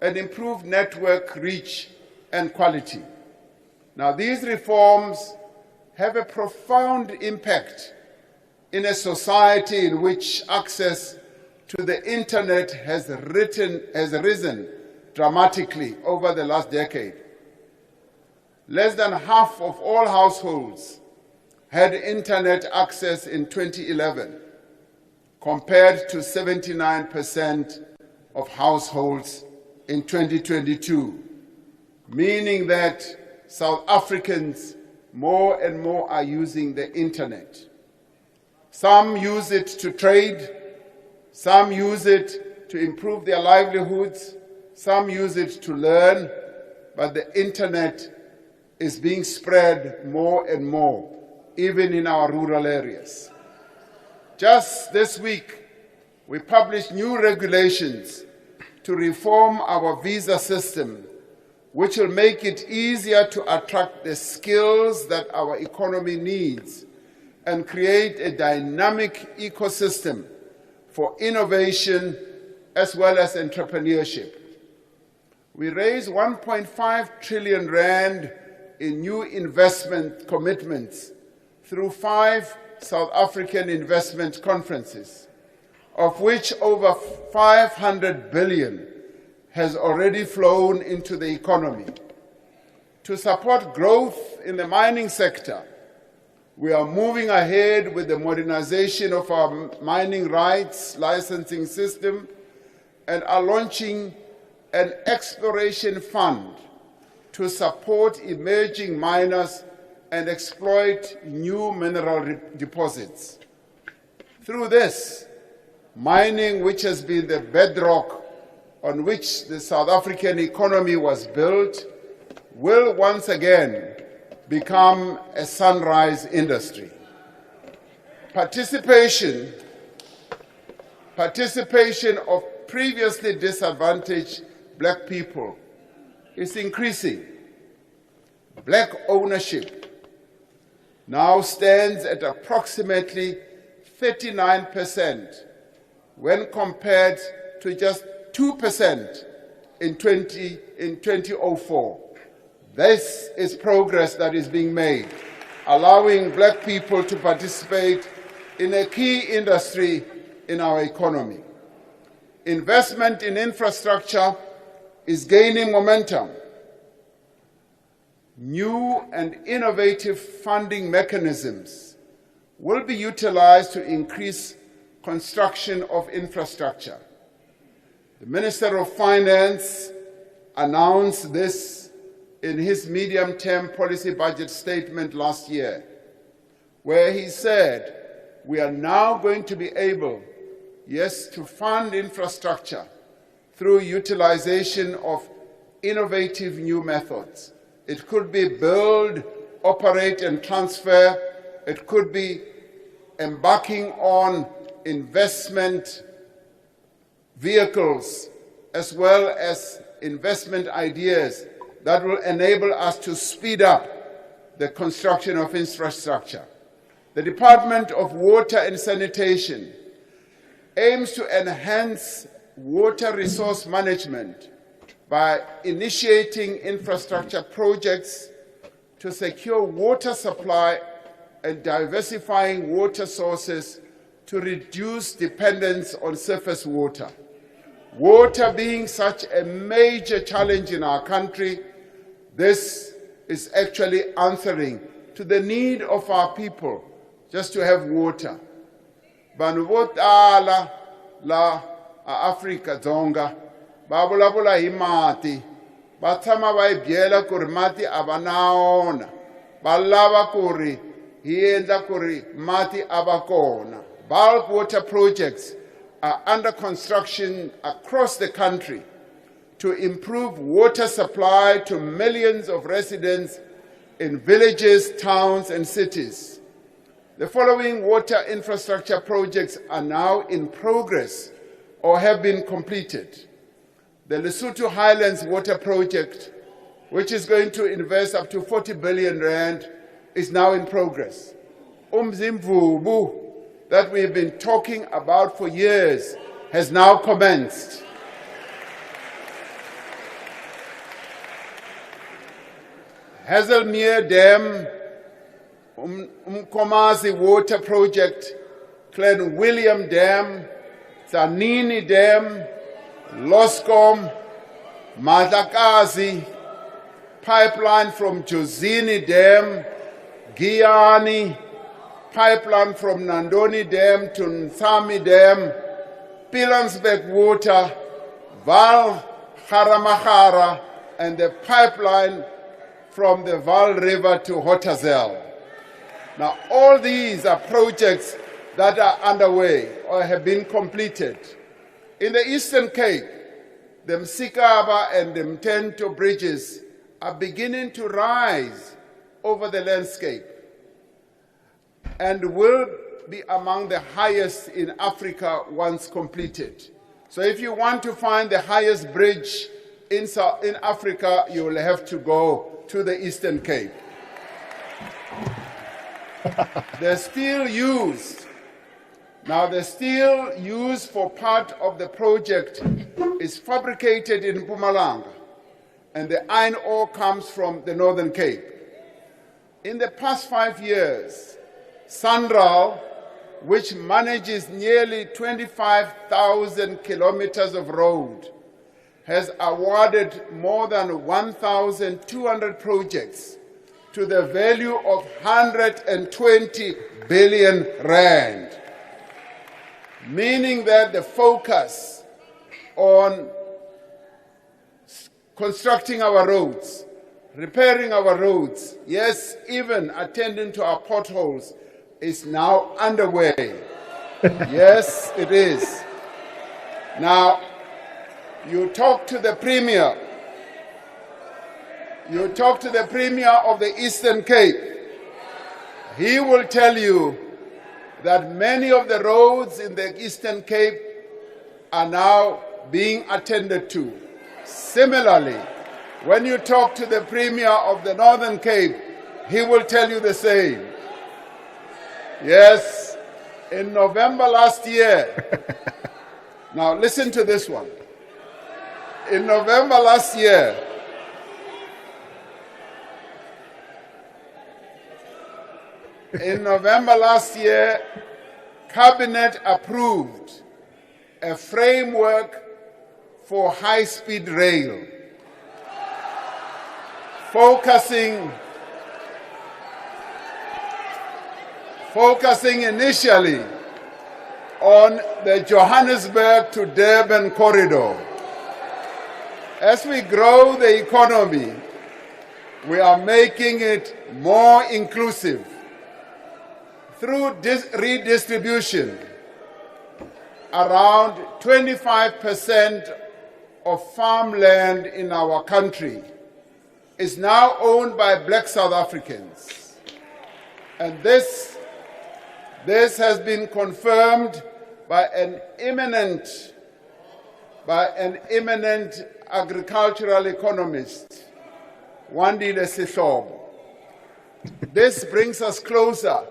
and improved network reach and quality. Now, these reforms have a profound impact in a society in which access to the internet has risen dramatically over the last decade. Less than half of all households had internet access in 2011, compared to 79% of households in 2022, meaning that South Africans more and more are using the internet. Some use it to trade, some use it to improve their livelihoods, some use it to learn, but the internet is being spread more and more, even in our rural areas. Just this week, we published new regulations to reform our visa system, which will make it easier to attract the skills that our economy needs and create a dynamic ecosystem for innovation as well as entrepreneurship. We raised 1.5 trillion rand in new investment commitments through 5 South African investment conferences, of which over 500 billion has already flown into the economy. To support growth in the mining sector, we are moving ahead with the modernization of our mining rights licensing system and are launching an exploration fund to support emerging miners and exploit new mineral deposits. Through this, mining, which has been the bedrock on which the South African economy was built, will once again become a sunrise industry. Participation of previously disadvantaged Black people is increasing. Black ownership now stands at approximately 39% when compared to just 2% in 2004. This is progress that is being made, allowing Black people to participate in a key industry in our economy. Investment in infrastructure is gaining momentum. New and innovative funding mechanisms will be utilized to increase construction of infrastructure. The Minister of Finance announced this in his medium-term policy budget statement last year, where he said, we are now going to be able, yes, to fund infrastructure through utilization of innovative new methods. It could be build, operate, and transfer. It could be embarking on investment vehicles as well as investment ideas that will enable us to speed up the construction of infrastructure. The Department of Water and Sanitation aims to enhance water resource management by initiating infrastructure projects to secure water supply and diversifying water sources to reduce dependence on surface water. Water being such a major challenge in our country, this is actually answering to the need of our people just to have water. Vanhu vo tala la Afrika Dzonga va vulavula hi mati, va tshama va hi byela ku ri mati a va na wona, va lava ku ri hi endla ku ri mati a va kona. Bulk water projects are under construction across the country to improve water supply to millions of residents in villages, towns, and cities. The following water infrastructure projects are now in progress or have been completed. The Lesotho Highlands Water Project, which is going to invest up to 40 billion rand, is now in progress. Umzimvubu, that we've been talking about for years, has now commenced. Hazelmere Dam, Umkomazi Water Project, Clan William Dam, Zanini Dam, Loscom, Madakazi, pipeline from Jozini Dam, Giyani, pipeline from Nandoni Dam to Nsami Dam, Pilansberg Water, Val Haramahara, and the pipeline from the Val River to Hotazel. Now, all these are projects that are underway or have been completed. In the Eastern Cape, the Msikaba and the Mtento bridges are beginning to rise over the landscape and will be among the highest in Africa once completed. So if you want to find the highest bridge in Africa, you will have to go to the Eastern Cape. The steel used, now the steel used for part of the project is fabricated in Mpumalanga, and the iron ore comes from the Northern Cape. In the past 5 years, Sanral, which manages nearly 25,000 kilometers of road, has awarded more than 1,200 projects to the value of 120 billion rand, meaning that the focus on constructing our roads, repairing our roads, yes, even attending to our potholes, is now underway. Yes, it is. Now, you talk to the Premier. You talk to the Premier of the Eastern Cape. He will tell you that many of the roads in the Eastern Cape are now being attended to. Similarly, when you talk to the Premier of the Northern Cape, he will tell you the same. Yes, in November last year, now listen to this one. In November last year, Cabinet approved a framework for high-speed rail, focusing initially on the Johannesburg to Durban corridor. As we grow the economy, we are making it more inclusive through redistribution. Around 25% of farmland in our country is now owned by Black South Africans. And this has been confirmed by an eminent agricultural economist, Wandile Sihlobo. This brings us closer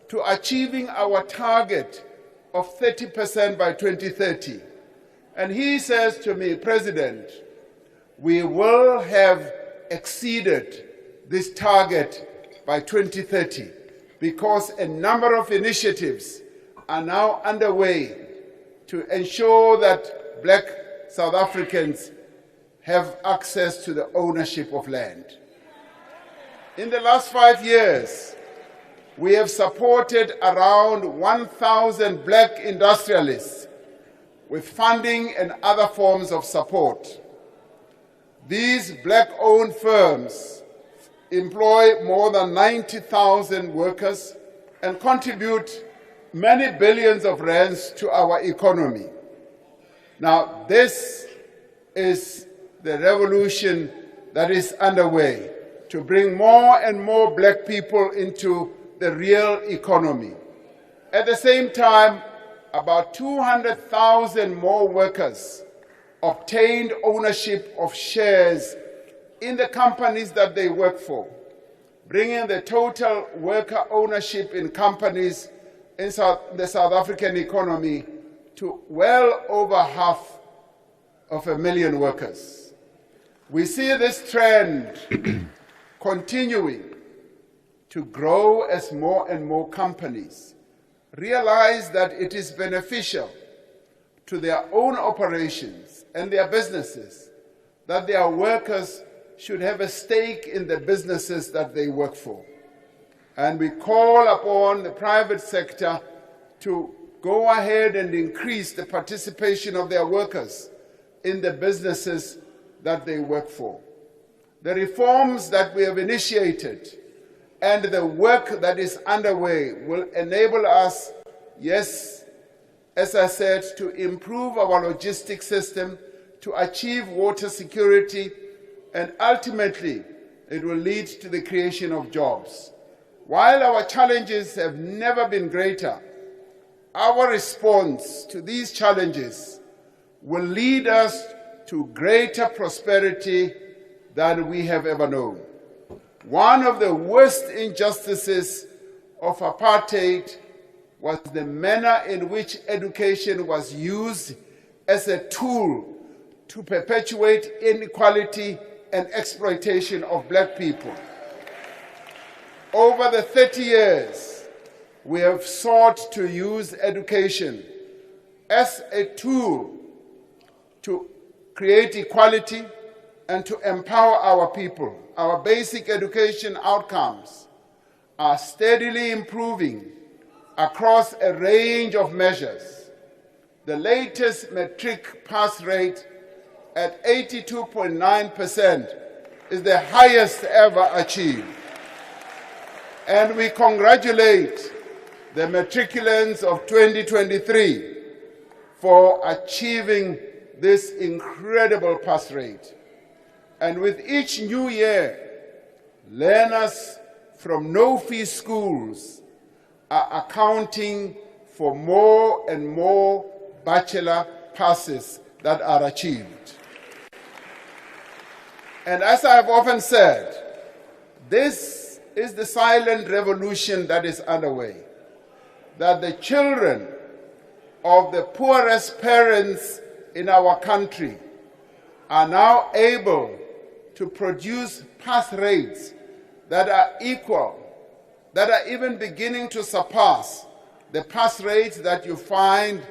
to achieving our target of 30% by 2030. And he says to me, President, we will have exceeded this target by 2030 because a number of initiatives are now underway to ensure that Black South Africans have access to the ownership of land. In the last 5 years, we have supported around 1,000 Black industrialists with funding and other forms of support. These Black-owned firms employ more than 90,000 workers and contribute many billions of rands to our economy. Now, this is the revolution that is underway to bring more and more Black people into the real economy. At the same time, about 200,000 more workers obtained ownership of shares in the companies that they work for, bringing the total worker ownership in companies in the South African economy to well over 500,000 workers. We see this trend continuing to grow as more and more companies realize that it is beneficial to their own operations and their businesses that their workers should have a stake in the businesses that they work for. And we call upon the private sector to go ahead and increase the participation of their workers in the businesses that they work for. The reforms that we have initiated and the work that is underway will enable us, yes, as I said, to improve our logistics system, to achieve water security, and ultimately it will lead to the creation of jobs. While our challenges have never been greater, our response to these challenges will lead us to greater prosperity than we have ever known. One of the worst injustices of apartheid was the manner in which education was used as a tool to perpetuate inequality and exploitation of Black people. Over the 30 years, we have sought to use education as a tool to create equality and to empower our people. Our basic education outcomes are steadily improving across a range of measures. The latest matric pass rate at 82.9% is the highest ever achieved. And we congratulate the matriculants of 2023 for achieving this incredible pass rate. And with each new year, learners from no-fee schools are accounting for more and more bachelor passes that are achieved. And as I have often said, this is the silent revolution that is underway, that the children of the poorest parents in our country are now able to produce pass rates that are equal, that are even beginning to surpass the pass rates that you find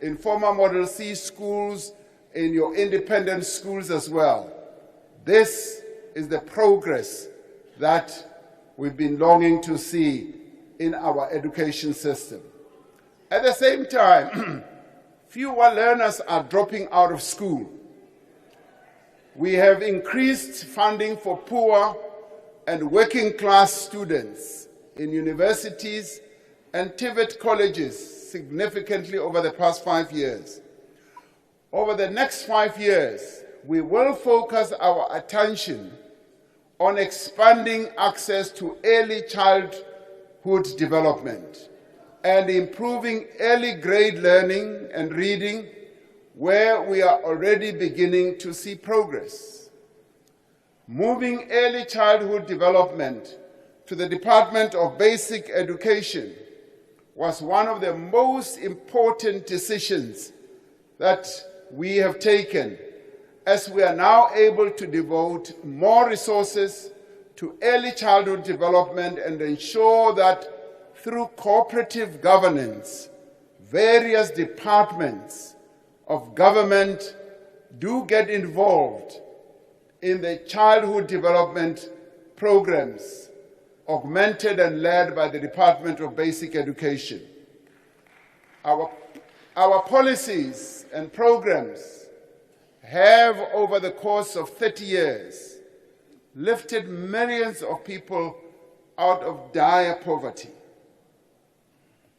in former Model C schools, in your independent schools as well. This is the progress that we've been longing to see in our education system. At the same time, fewer learners are dropping out of school. We have increased funding for poor and working class students in universities and TVET colleges significantly over the past 5 years. Over the next 5 years, we will focus our attention on expanding access to early childhood development and improving early grade learning and reading, where we are already beginning to see progress. Moving early childhood development to the Department of Basic Education was one of the most important decisions that we have taken, as we are now able to devote more resources to early childhood development and ensure that through cooperative governance, various departments of government do get involved in the childhood development programs augmented and led by the Department of Basic Education. Our policies and programs have, over the course of 30 years, lifted millions of people out of dire poverty.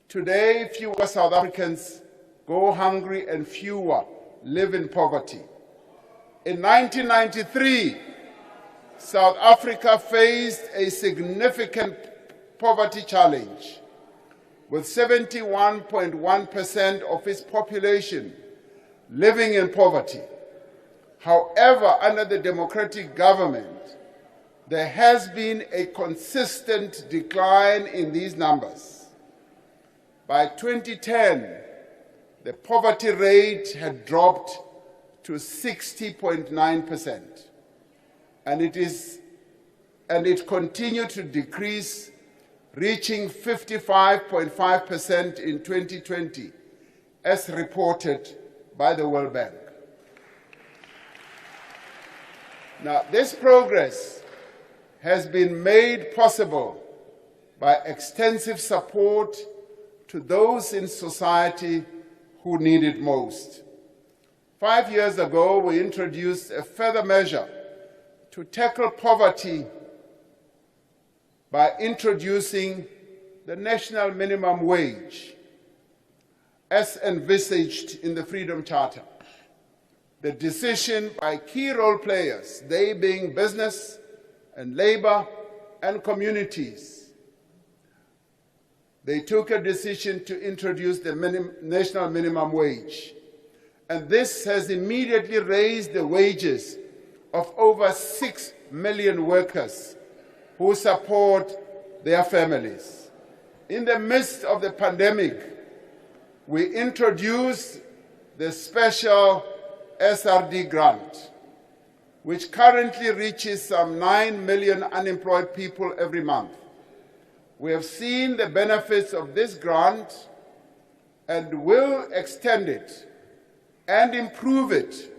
Today, fewer South Africans go hungry and fewer live in poverty. In 1993, South Africa faced a significant poverty challenge, with 71.1% of its population living in poverty. However, under the democratic government, there has been a consistent decline in these numbers. By 2010, the poverty rate had dropped to 60.9%, and it continued to decrease, reaching 55.5% in 2020, as reported by the World Bank. Now, this progress has been made possible by extensive support to those in society who need it most. 5 years ago, we introduced a further measure to tackle poverty by introducing the national minimum wage as envisaged in the Freedom Charter. The decision by key role players, they being business and labor and communities, they took a decision to introduce the national minimum wage. And this has immediately raised the wages of over 6 million workers who support their families. In the midst of the pandemic, we introduced the special SRD grant, which currently reaches some 9 million unemployed people every month. We have seen the benefits of this grant and will extend it and improve it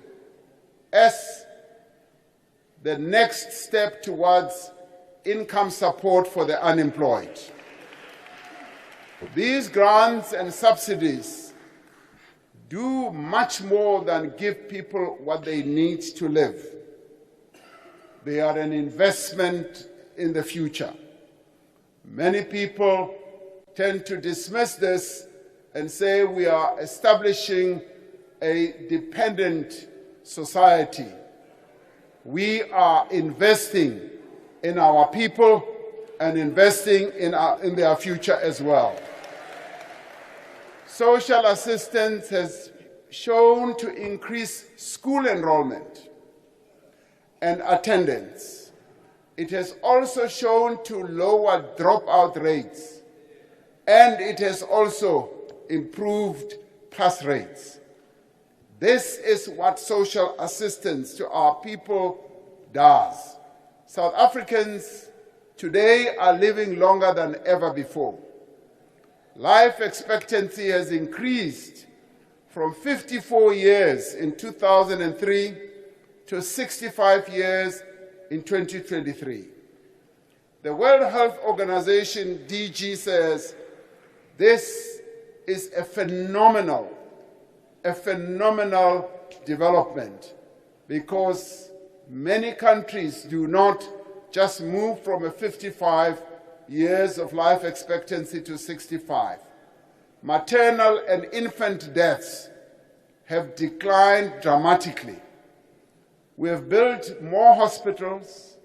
as the next step towards income support for the unemployed. These grants and subsidies do much more than give people what they need to live. They are an investment in the future. Many people tend to dismiss this and say we are establishing a dependent society. We are investing in our people and investing in their future as well. Social assistance has shown to increase school enrollment and attendance. It has also shown to lower dropout rates, and it has also improved pass rates. This is what social assistance to our people does. South Africans today are living longer than ever before. Life expectancy has increased from 54 years in 2003 to 65 years in 2023. The World Health Organization, DG, says this is a phenomenal development, because many countries do not just move from a 55 years of life expectancy to 65. Maternal and infant deaths have declined dramatically. We have built more hospitals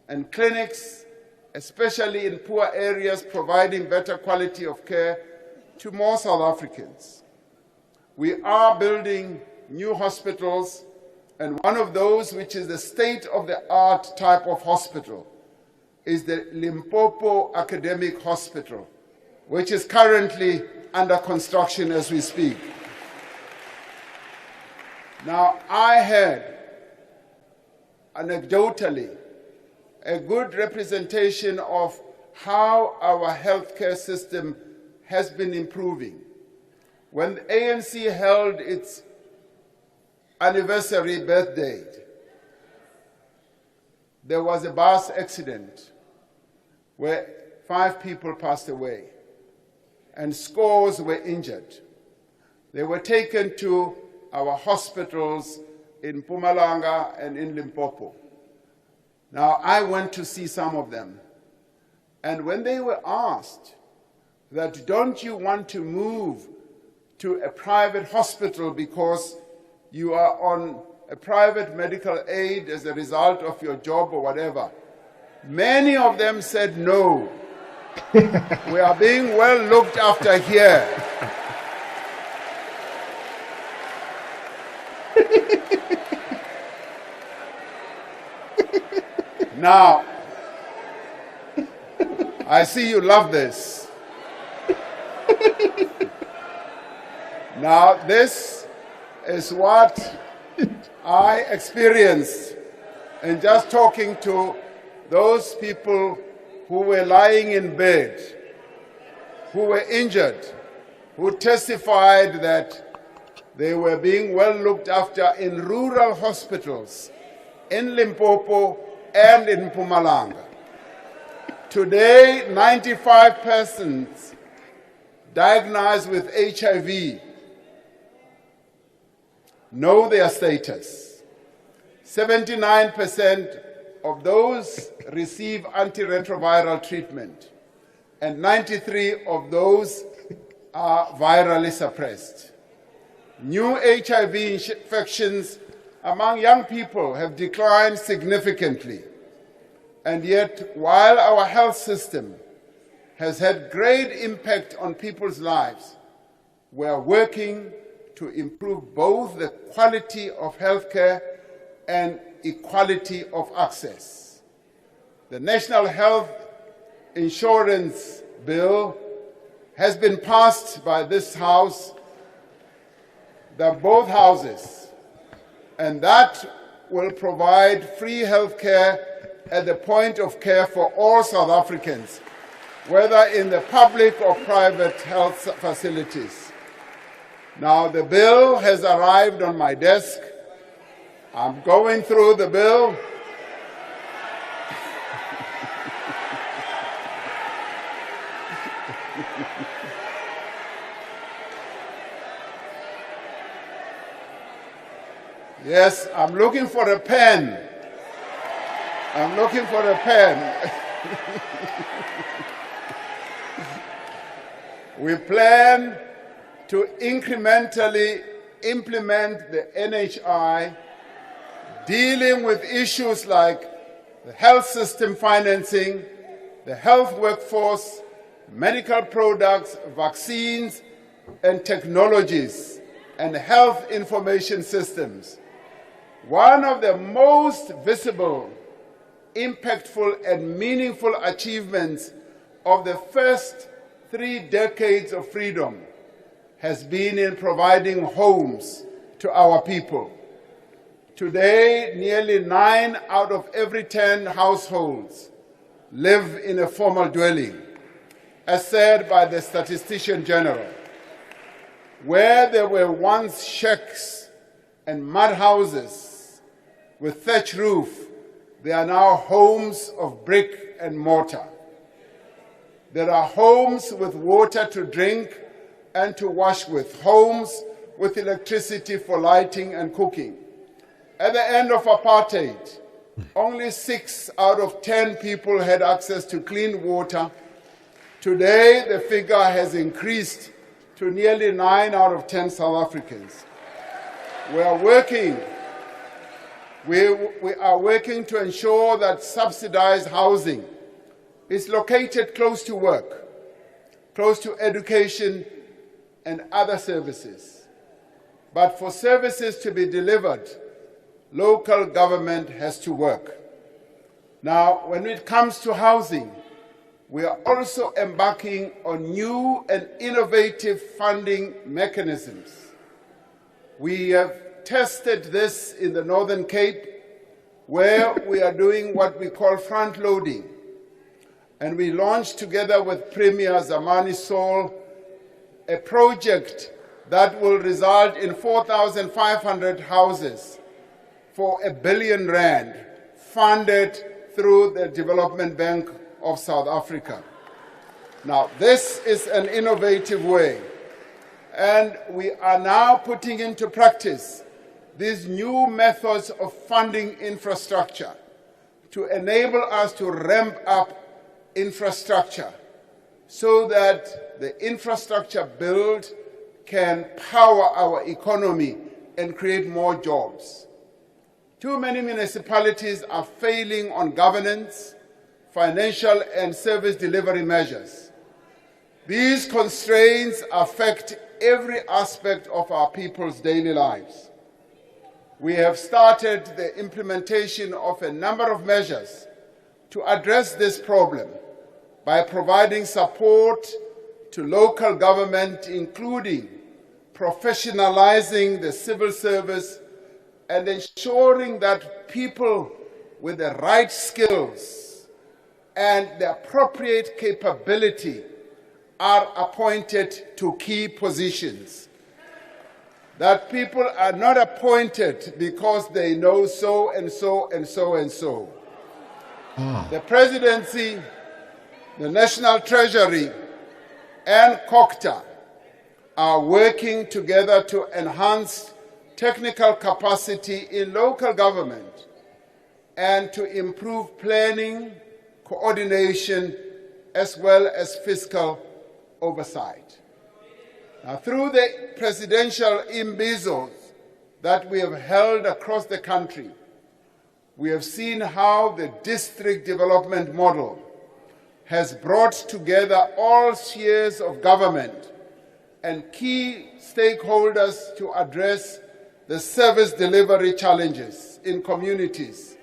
and clinics, especially in poor areas, providing better quality of care to more South Africans. We are building new hospitals, and one of those, which is the state-of-the-art type of hospital, is the Limpopo Academic Hospital, which is currently under construction as we speak. Now, I had, anecdotally, a good representation of how our healthcare system has been improving. When the ANC held its anniversary birthday, there was a bus accident where 5 people passed away and scores were injured. They were taken to our hospitals in Mpumalanga and in Limpopo. Now, I went to see some of them, and when they were asked that, don't you want to move to a private hospital because you are on a private medical aid as a result of your job or whatever, many of them said no. We are being well looked after here. Now, I see you love this. Now, this is what I experienced in just talking to those people who were lying in bed, who were injured, who testified that they were being well looked after in rural hospitals in Limpopo and in Mpumalanga. Today, 95 persons diagnosed with HIV know their status. 79% of those receive antiretroviral treatment, and 93 of those are virally suppressed. New HIV infections among young people have declined significantly. And yet, while our health system has had great impact on people's lives, we are working to improve both the quality of healthcare and equality of access. The National Health Insurance Bill has been passed by this House, both houses, and that will provide free healthcare at the point of care for all South Africans, whether in the public or private health facilities. Now, the bill has arrived on my desk. I'm going through the bill. Yes, I'm looking for a pen. I'm looking for a pen. We plan to incrementally implement the NHI, dealing with issues like the health system financing, the health workforce, medical products, vaccines, and technologies, and health information systems. One of the most visible, impactful, and meaningful achievements of the first 3 decades of freedom has been in providing homes to our people. Today, nearly 9 out of every 10 households live in a formal dwelling, as said by the Statistician General. Where there were once shacks and mud houses with thatch roof, there are now homes of brick and mortar. There are homes with water to drink and to wash with, homes with electricity for lighting and cooking. At the end of apartheid, only 6 out of 10 people had access to clean water. Today, the figure has increased to nearly 9 out of 10 South Africans. We are working to ensure that subsidized housing is located close to work, close to education, and other services. But for services to be delivered, local government has to work. Now, when it comes to housing, we are also embarking on new and innovative funding mechanisms. We have tested this in the Northern Cape, where we are doing what we call front-loading. And we launched together with Premier Zamani Sol a project that will result in 4,500 houses for R1 billion funded through the Development Bank of South Africa. Now, this is an innovative way, and we are now putting into practice these new methods of funding infrastructure to enable us to ramp up infrastructure so that the infrastructure build can power our economy and create more jobs. Too many municipalities are failing on governance, financial and service delivery measures. These constraints affect every aspect of our people's daily lives. We have started the implementation of a number of measures to address this problem by providing support to local government, including professionalizing the civil service and ensuring that people with the right skills and the appropriate capability are appointed to key positions. That people are not appointed because they know so and so and so and so. The presidency, the National Treasury, and COCTA are working together to enhance technical capacity in local government and to improve planning, coordination, as well as fiscal oversight. Now, through the presidential imbizos that we have held across the country, we have seen how the district development model has brought together all spheres of government and key stakeholders to address the service delivery challenges in communities.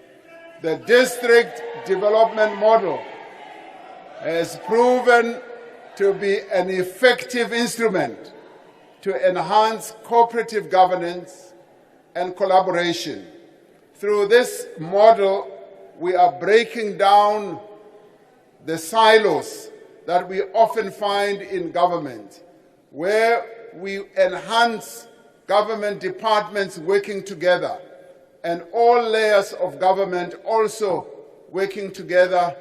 The district development model has proven to be an effective instrument to enhance cooperative governance and collaboration. Through this model, we are breaking down the silos that we often find in government, where we enhance government departments working together and all layers of government also working together,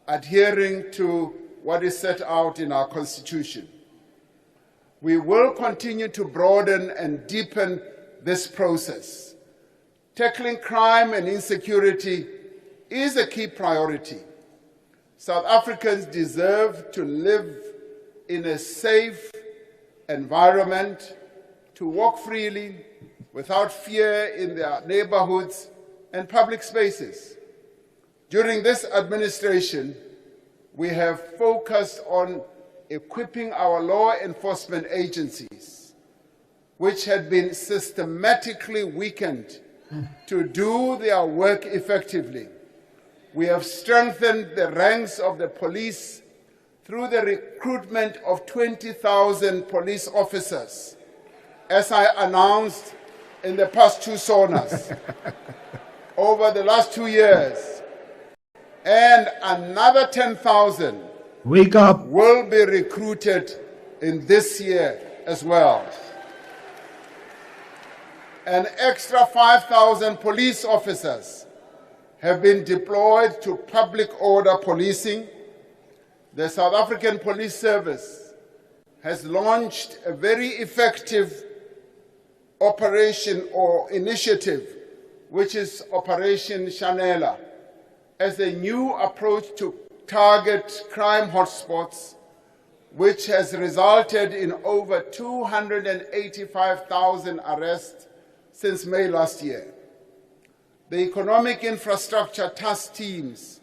adhering to what is set out in our Constitution. We will continue to broaden and deepen this process. Tackling crime and insecurity is a key priority. South Africans deserve to live in a safe environment, to walk freely without fear in their neighborhoods and public spaces. During this administration, we have focused on equipping our law enforcement agencies, which had been systematically weakened, to do their work effectively. We have strengthened the ranks of the police through the recruitment of 20,000 police officers, as I announced in the past two SONAs over the last 2 years. And another 10,000 Wake up. will be recruited in this year as well. An extra 5,000 police officers have been deployed to public order policing. The South African Police Service has launched a very effective operation or initiative, which is Operation Shanela, as a new approach to target crime hotspots, which has resulted in over 285,000 arrests since May last year. The economic infrastructure task teams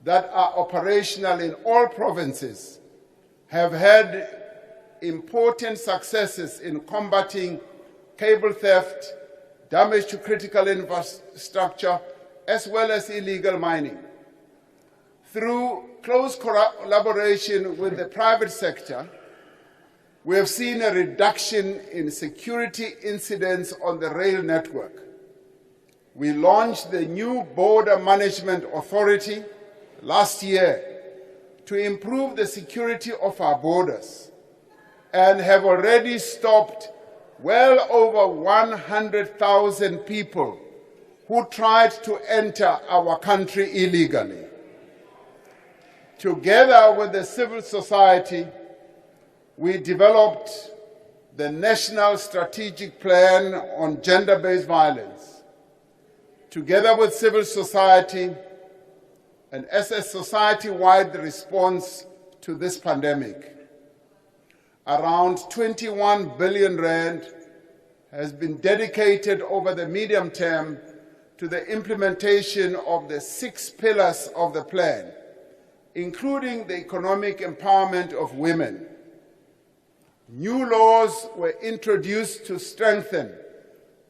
that are operational in all provinces have had important successes in combating cable theft, damage to critical infrastructure, as well as illegal mining. Through close collaboration with the private sector, we have seen a reduction in security incidents on the rail network. We launched the new Border Management Authority last year to improve the security of our borders and have already stopped well over 100,000 people who tried to enter our country illegally. Together with the civil society, we developed the National Strategic Plan on Gender-Based Violence. Together with civil society and as a society-wide response to this pandemic, around 21 billion rand has been dedicated over the medium term to the implementation of the 6 pillars of the plan, including the economic empowerment of women. New laws were introduced to strengthen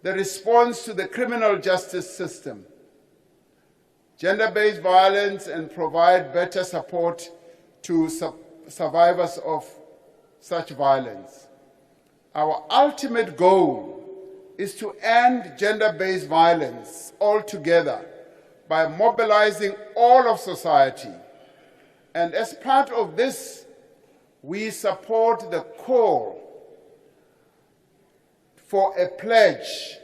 the response to the criminal justice system, gender-based violence, and provide better support to survivors of such violence. Our ultimate goal is to end gender-based violence altogether by mobilizing all of society. And as part of this, we support the call for a pledge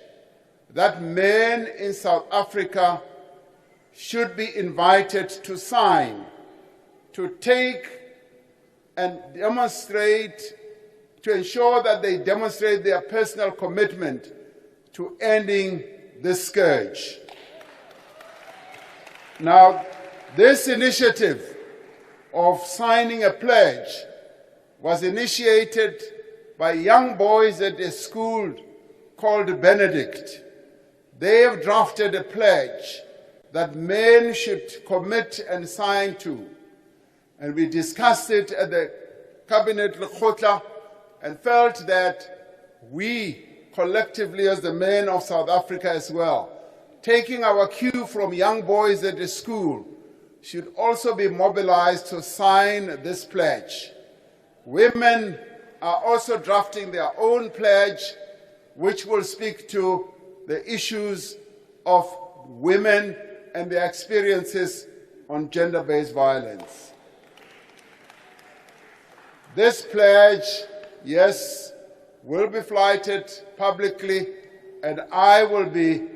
that men in South Africa should be invited to sign, to take and demonstrate, to ensure that they demonstrate their personal commitment to ending this scourge. Now, this initiative of signing a pledge was initiated by young boys at a school called Benedict. They have drafted a pledge that men should commit and sign to. And we discussed it at the Cabinet Lekgotla and felt that we collectively as the men of South Africa as well, taking our cue from young boys at the school, should also be mobilized to sign this pledge. Women are also drafting their own pledge, which will speak to the issues of women and their experiences on gender-based violence. This pledge, yes, will be flighted publicly, and I will be,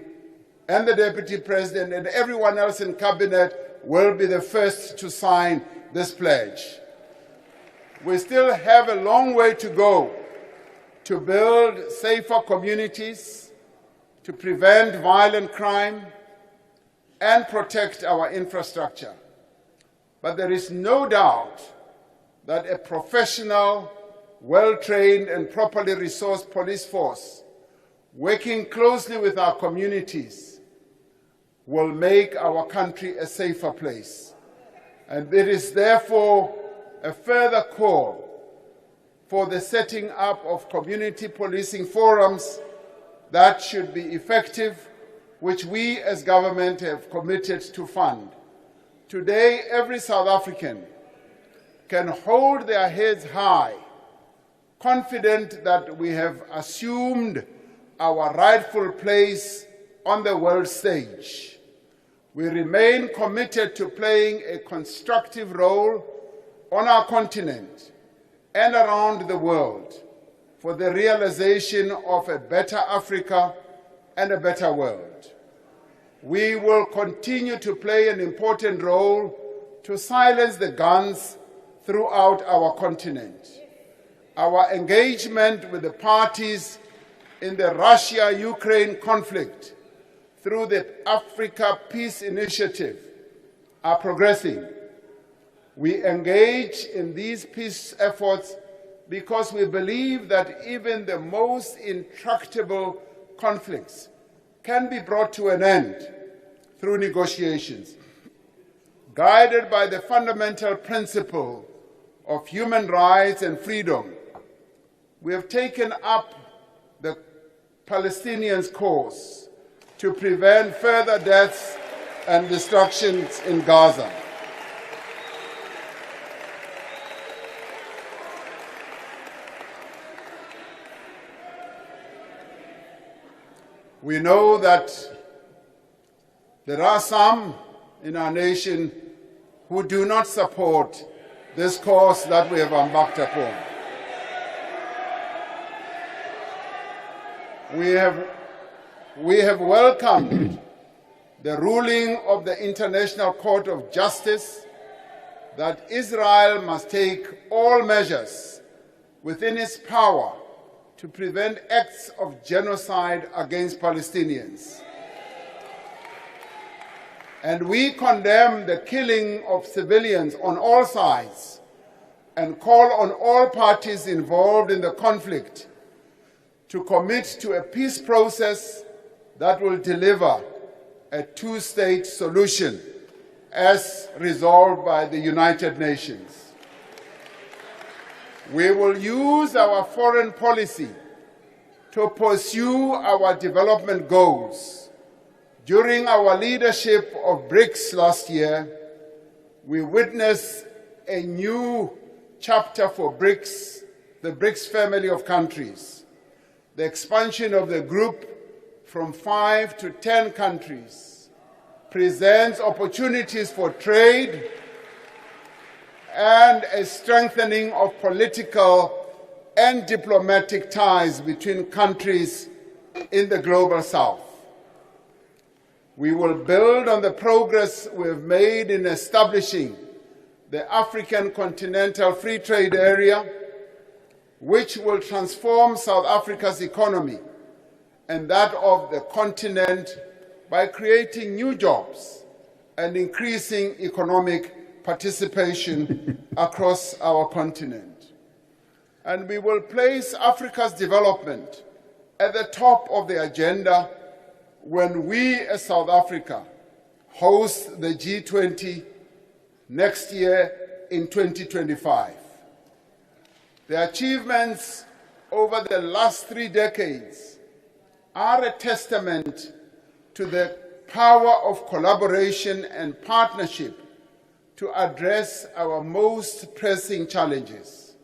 and the Deputy President and everyone else in Cabinet will be the first to sign this pledge. We still have a long way to go to build safer communities, to prevent violent crime, and protect our infrastructure. But there is no doubt that a professional, well-trained and properly resourced police force, working closely with our communities, will make our country a safer place. And it is therefore a further call for the setting up of community policing forums that should be effective, which we as government have committed to fund. Today, every South African can hold their heads high, confident that we have assumed our rightful place on the world stage. We remain committed to playing a constructive role on our continent and around the world for the realization of a better Africa and a better world. We will continue to play an important role to silence the guns throughout our continent. Our engagement with the parties in the Russia-Ukraine conflict through the Africa Peace Initiative are progressing. We engage in these peace efforts because we believe that even the most intractable conflicts can be brought to an end through negotiations, guided by the fundamental principle of human rights and freedom. we have taken up the Palestinians' cause to prevent further deaths and destructions in Gaza. We know that there are some in our nation who do not support this course that we have embarked upon. We have welcomed the ruling of the International Court of Justice that Israel must take all measures within its power to prevent acts of genocide against Palestinians. And we condemn the killing of civilians on all sides and call on all parties involved in the conflict to commit to a peace process that will deliver a two-state solution as resolved by the United Nations. We will use our foreign policy to pursue our development goals. During our leadership of BRICS last year, we witnessed a new chapter for BRICS, the BRICS family of countries. The expansion of the group from 5 to 10 countries presents opportunities for trade and a strengthening of political and diplomatic ties between countries in the global south. We will build on the progress we have made in establishing the African Continental Free Trade Area, which will transform South Africa's economy and that of the continent by creating new jobs and increasing economic participation across our continent. And we will place Africa's development at the top of the agenda when we, as South Africa, host the G20 next year in 2025. The achievements over the last 3 decades are a testament to the power of collaboration and partnership to address our most pressing challenges.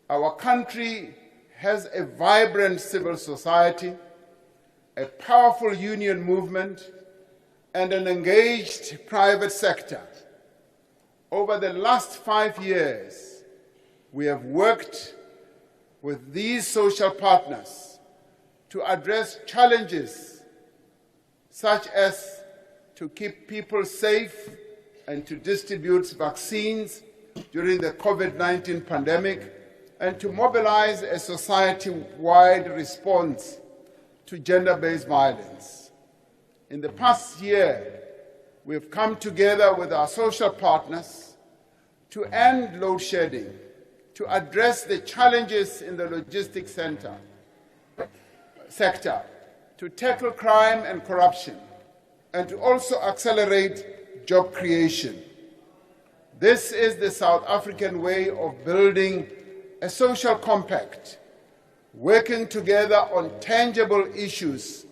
Our country has a vibrant civil society, a powerful union movement, and an engaged private sector. Over the last 5 years, we have worked with these social partners to address challenges such as to keep people safe and to distribute vaccines during the COVID-19 pandemic, and to mobilize a society-wide response to gender-based violence. In the past year, we have come together with our social partners to end load shedding, to address the challenges in the logistics sector, to tackle crime and corruption, and to also accelerate job creation. This is the South African way of building a social compact, working together on tangible issues,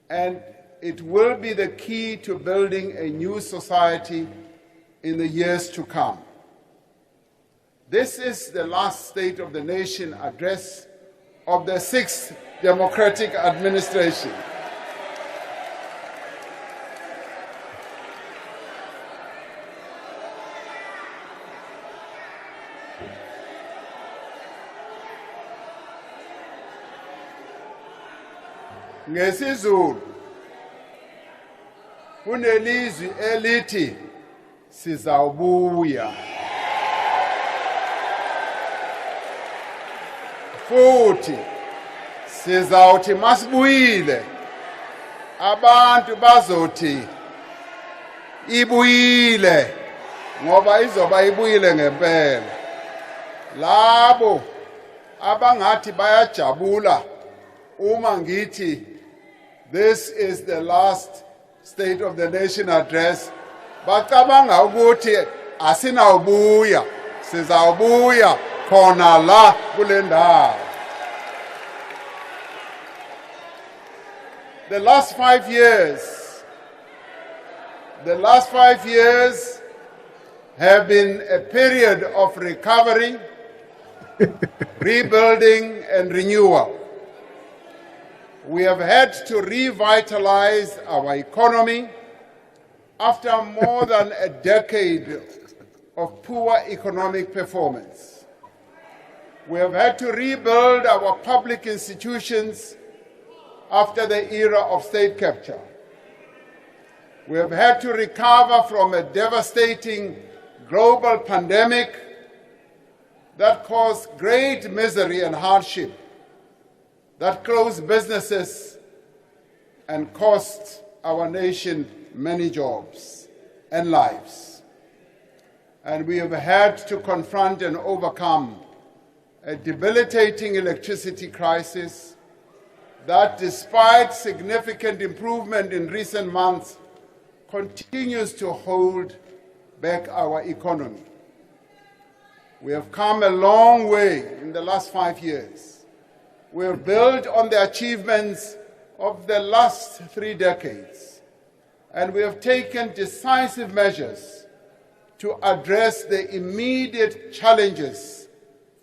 and it will be the key to building a new society in the years to come. This is the last State of the Nation address of the 6th Democratic Administration. NgesiZulu kunelizwi elithi sizawubuya, futhi sizawuthi masibuyile abantu bazothi ibuyile, ngoba izoba ibuyile ngempela. Labo abangathi bayajabula uma ngithi this is the last State of the Nation address, bacabanga ukuthi asinawubuya, sizawubuya khona la kule ndawo. the last 5 years have been a period of recovery, rebuilding, and renewal. We have had to revitalize our economy after more than a decade of poor economic performance. We have had to rebuild our public institutions after the era of state capture. We have had to recover from a devastating global pandemic that caused great misery and hardship, that closed businesses and cost our nation many jobs and lives. And we have had to confront and overcome a debilitating electricity crisis that, despite significant improvement in recent months, continues to hold back our economy. We have come a long way in the last 5 years. We have built on the achievements of the last 3 decades, and we have taken decisive measures to address the immediate challenges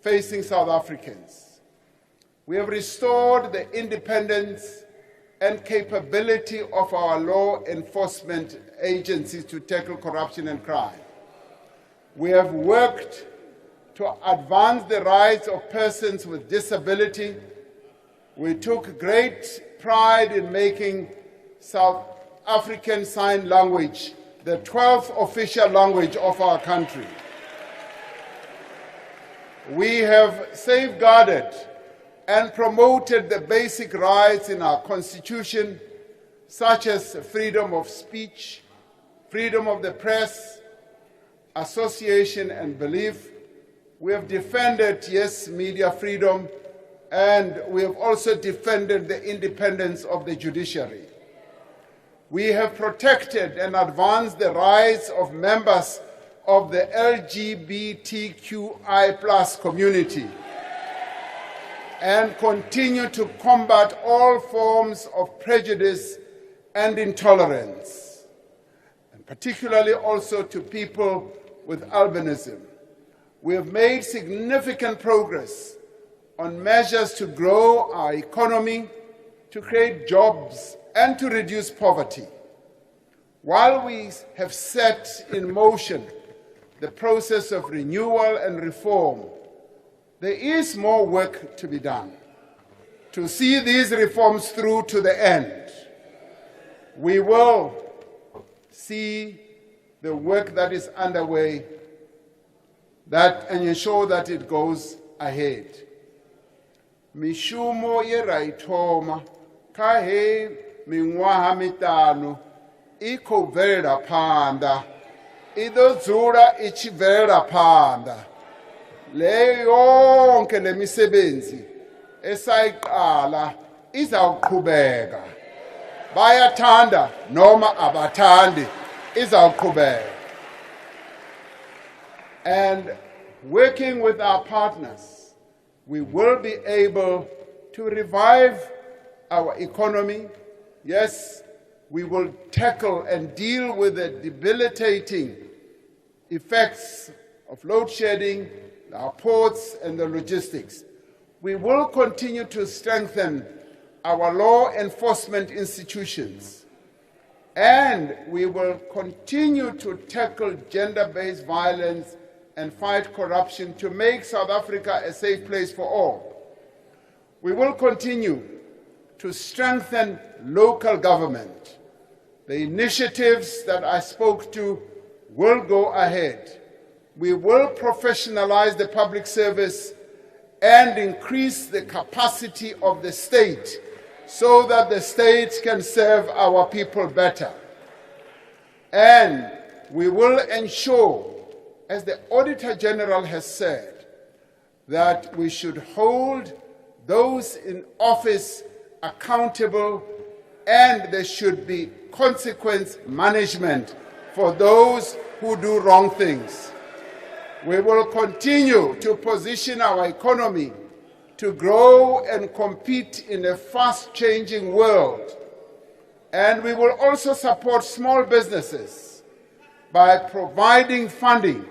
facing South Africans. We have restored the independence and capability of our law enforcement agencies to tackle corruption and crime. We have worked to advance the rights of persons with disability. We took great pride in making South African Sign Language the 12th official language of our country. We have safeguarded and promoted the basic rights in our Constitution, such as freedom of speech, freedom of the press, association and belief. We have defended, yes, media freedom, and we have also defended the independence of the judiciary. We have protected and advanced the rights of members of the LGBTQI+ community and continue to combat all forms of prejudice and intolerance, and particularly also to people with albinism. We have made significant progress on measures to grow our economy, to create jobs, and to reduce poverty. While we have set in motion the process of renewal and reform, there is more work to be done to see these reforms through to the end. We will see the work that is underway and ensure that it goes ahead. Mishumo ye raithoma ka he miṅwaha miṱanu I khou bvelela phanḓa, I ḓo dzula I tshi bvelela phanḓa. Le yonke le misebenzi esayiqala izawuqhubeka. Bayathanda noma abathandi, izawuqhubeka. And working with our partners, we will be able to revive our economy. Yes, we will tackle and deal with the debilitating effects of load shedding, our ports and the logistics. We will continue to strengthen our law enforcement institutions, and we will continue to tackle gender-based violence and fight corruption to make South Africa a safe place for all. We will continue to strengthen local government. The initiatives that I spoke to will go ahead. We will professionalize the public service and increase the capacity of the state so that the state can serve our people better. And we will ensure, as the Auditor General has said, that we should hold those in office accountable, and there should be consequence management for those who do wrong things. We will continue to position our economy to grow and compete in a fast-changing world. And we will also support small businesses by providing funding,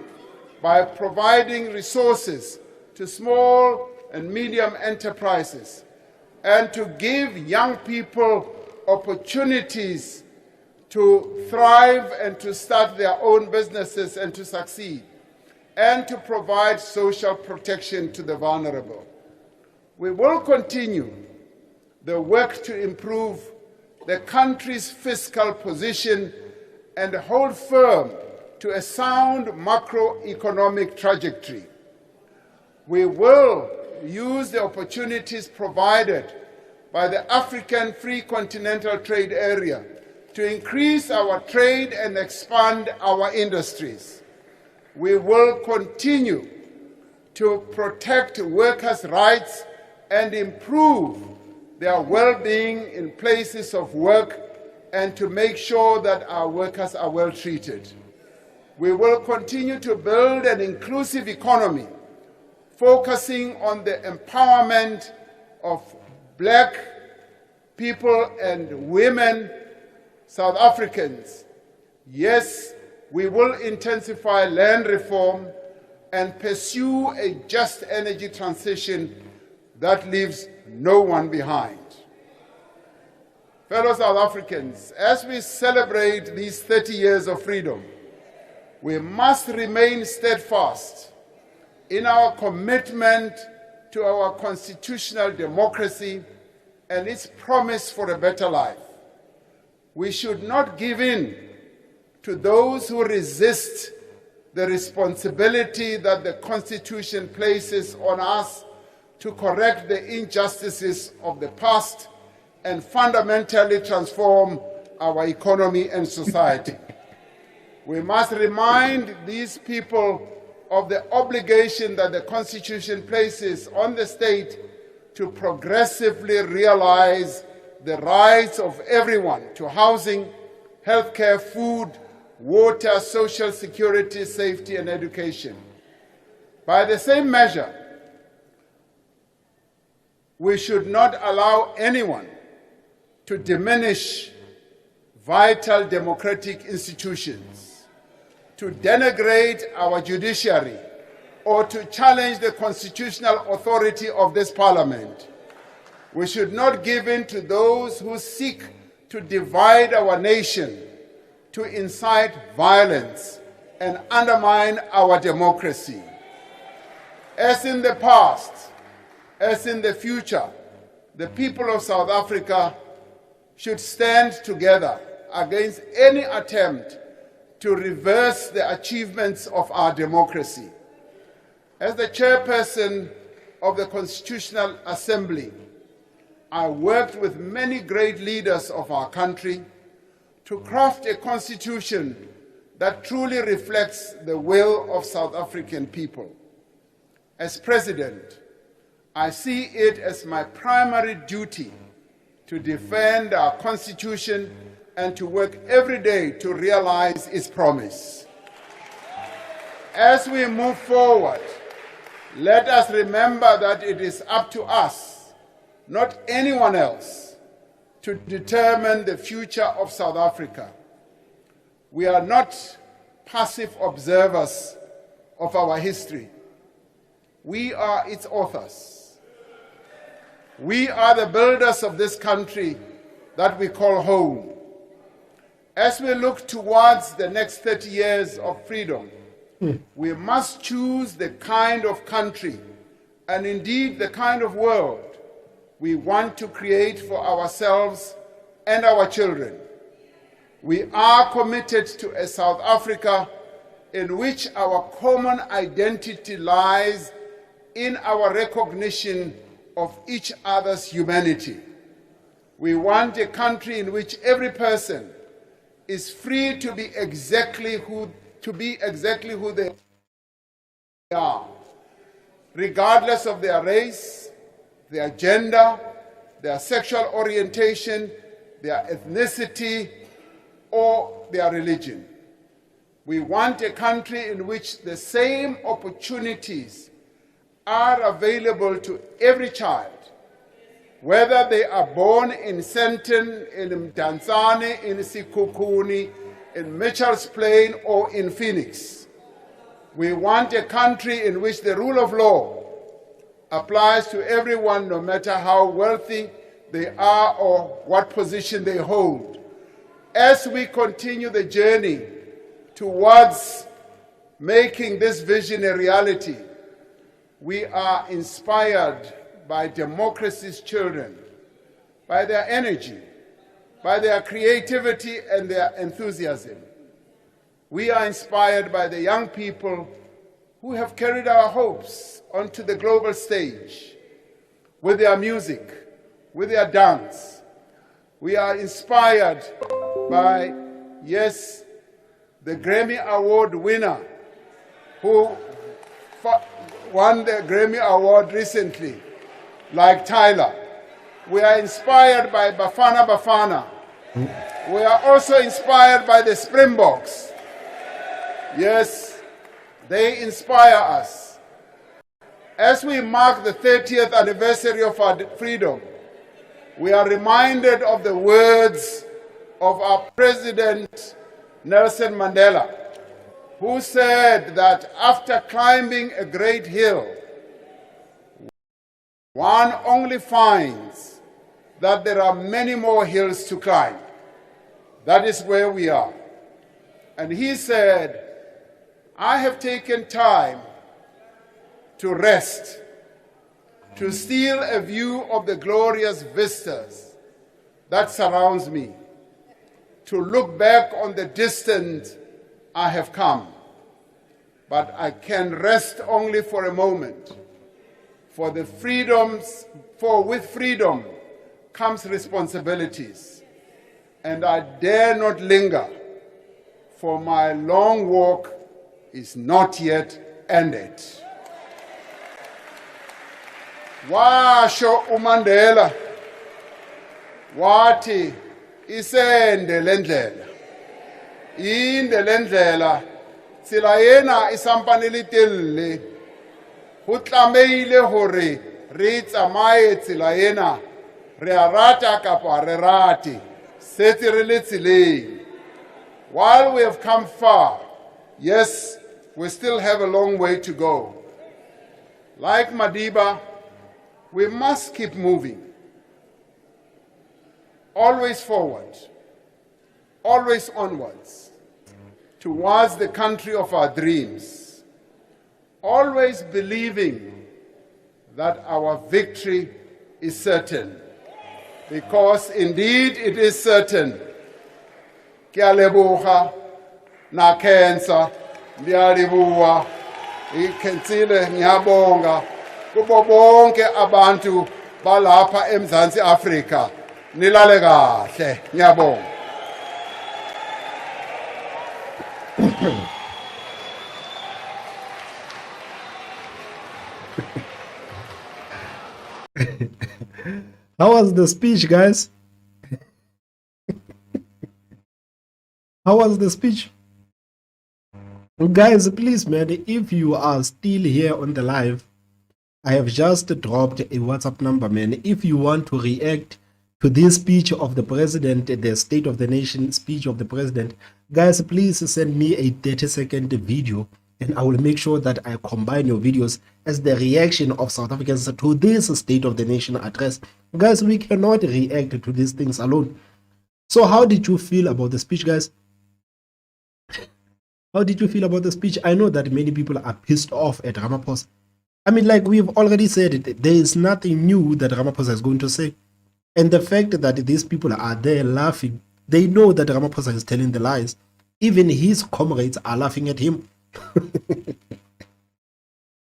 by providing resources to small and medium enterprises, and to give young people opportunities to thrive and to start their own businesses and to succeed, and to provide social protection to the vulnerable. We will continue the work to improve the country's fiscal position and hold firm to a sound macroeconomic trajectory. We will use the opportunities provided by the African Free Continental Trade Area to increase our trade and expand our industries. We will continue to protect workers' rights and improve their well-being in places of work and to make sure that our workers are well treated. We will continue to build an inclusive economy, focusing on the empowerment of Black people and women, South Africans. Yes, we will intensify land reform and pursue a just energy transition that leaves no one behind. Fellow South Africans, as we celebrate these 30 years of freedom, we must remain steadfast in our commitment to our constitutional democracy and its promise for a better life. We should not give in to those who resist the responsibility that the Constitution places on us to correct the injustices of the past and fundamentally transform our economy and society. We must remind these people of the obligation that the Constitution places on the state to progressively realize the rights of everyone to housing, healthcare, food, water, social security, safety, and education. By the same measure, we should not allow anyone to diminish vital democratic institutions, to denigrate our judiciary, or to challenge the constitutional authority of this Parliament. We should not give in to those who seek to divide our nation, to incite violence and undermine our democracy. As in the past, as in the future, the people of South Africa should stand together against any attempt to reverse the achievements of our democracy. As the chairperson of the Constitutional Assembly, I worked with many great leaders of our country to craft a constitution that truly reflects the will of South African people. As president, I see it as my primary duty to defend our Constitution and to work every day to realize its promise. As we move forward, let us remember that it is up to us, not anyone else, to determine the future of South Africa. We are not passive observers of our history. We are its authors. We are the builders of this country that we call home. As we look towards the next 30 years of freedom, we must choose the kind of country and indeed the kind of world we want to create for ourselves and our children. We are committed to a South Africa in which our common identity lies in our recognition of each other's humanity. We want a country in which every person is free to be exactly who they are, regardless of their race, their gender, their sexual orientation, their ethnicity, or their religion. We want a country in which the same opportunities are available to every child, whether they are born in Sandton, in Mdantsane, in Sikukuni, in Mitchell's Plain, or in Phoenix. We want a country in which the rule of law applies to everyone, no matter how wealthy they are or what position they hold. As we continue the journey towards making this vision a reality, we are inspired by democracy's children, by their energy, by their creativity and their enthusiasm. We are inspired by the young people who have carried our hopes onto the global stage with their music, with their dance. We are inspired by, yes, the Grammy Award winner who won the Grammy Award recently, like Tyler. We are inspired by Bafana Bafana. We are also inspired by the Springboks. Yes, they inspire us. As we mark the 30th anniversary of our freedom, we are reminded of the words of our President Nelson Mandela, who said that after climbing a great hill, one only finds that there are many more hills to climb. That is where we are. And he said, I have taken time to rest, to steal a view of the glorious vistas that surrounds me, to look back on the distance I have come. But I can rest only for a moment. For with freedom comes responsibilities. And I dare not linger, for my long walk is not yet ended. Washo uMandela wathi isende lendlela inde lendlela tsela yena isampanele telle go tlameile hore re tsamaye tsela yena re a rata kapa re rate setse re le tseleng. While we have come far, yes, we still have a long way to go. Like Madiba, we must keep moving. Always forward, always onwards, towards the country of our dreams. Always believing that our victory is certain. Because indeed it is certain. Ke a leboga na cancer ndiyalibuwa ikhensile ngiyabonga kubo bonke abantu balapha eMzantsi Afrika nilale kahle ngiyabonga. How was the speech, guys? How was the speech? Guys, please, man, if you are still here on the live, I have just dropped a WhatsApp number, man. If you want to react to this speech of the president, the State of the Nation speech of the president, guys, please send me a 30-second video, and I will make sure that I combine your videos as the reaction of South Africans to this State of the Nation address. Guys, we cannot react to these things alone. So how did you feel about the speech, guys? How did you feel about the speech? I know that many people are pissed off at Ramaphosa. I mean, like we've already said, there is nothing new that Ramaphosa is going to say. And the fact that these people are there laughing, they know that Ramaphosa is telling the lies. Even his comrades are laughing at him.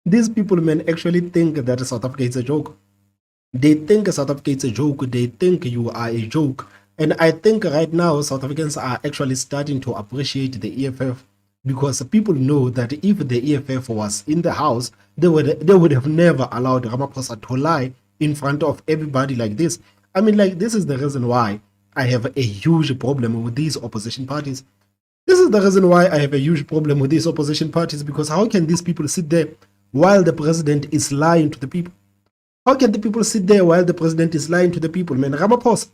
These people, man, actually think that South Africa is a joke. They think South Africa is a joke. They think you are a joke. And I think right now, South Africans are actually starting to appreciate the EFF, because people know that if the EFF was in the house, they would have never allowed Ramaphosa to lie in front of everybody like this. I mean, like, this is the reason why I have a huge problem with these opposition parties. This is the reason why I have a huge problem with these opposition parties, because how can these people sit there while the president is lying to the people? How can the people sit there while the president is lying to the people, man? Ramaphosa.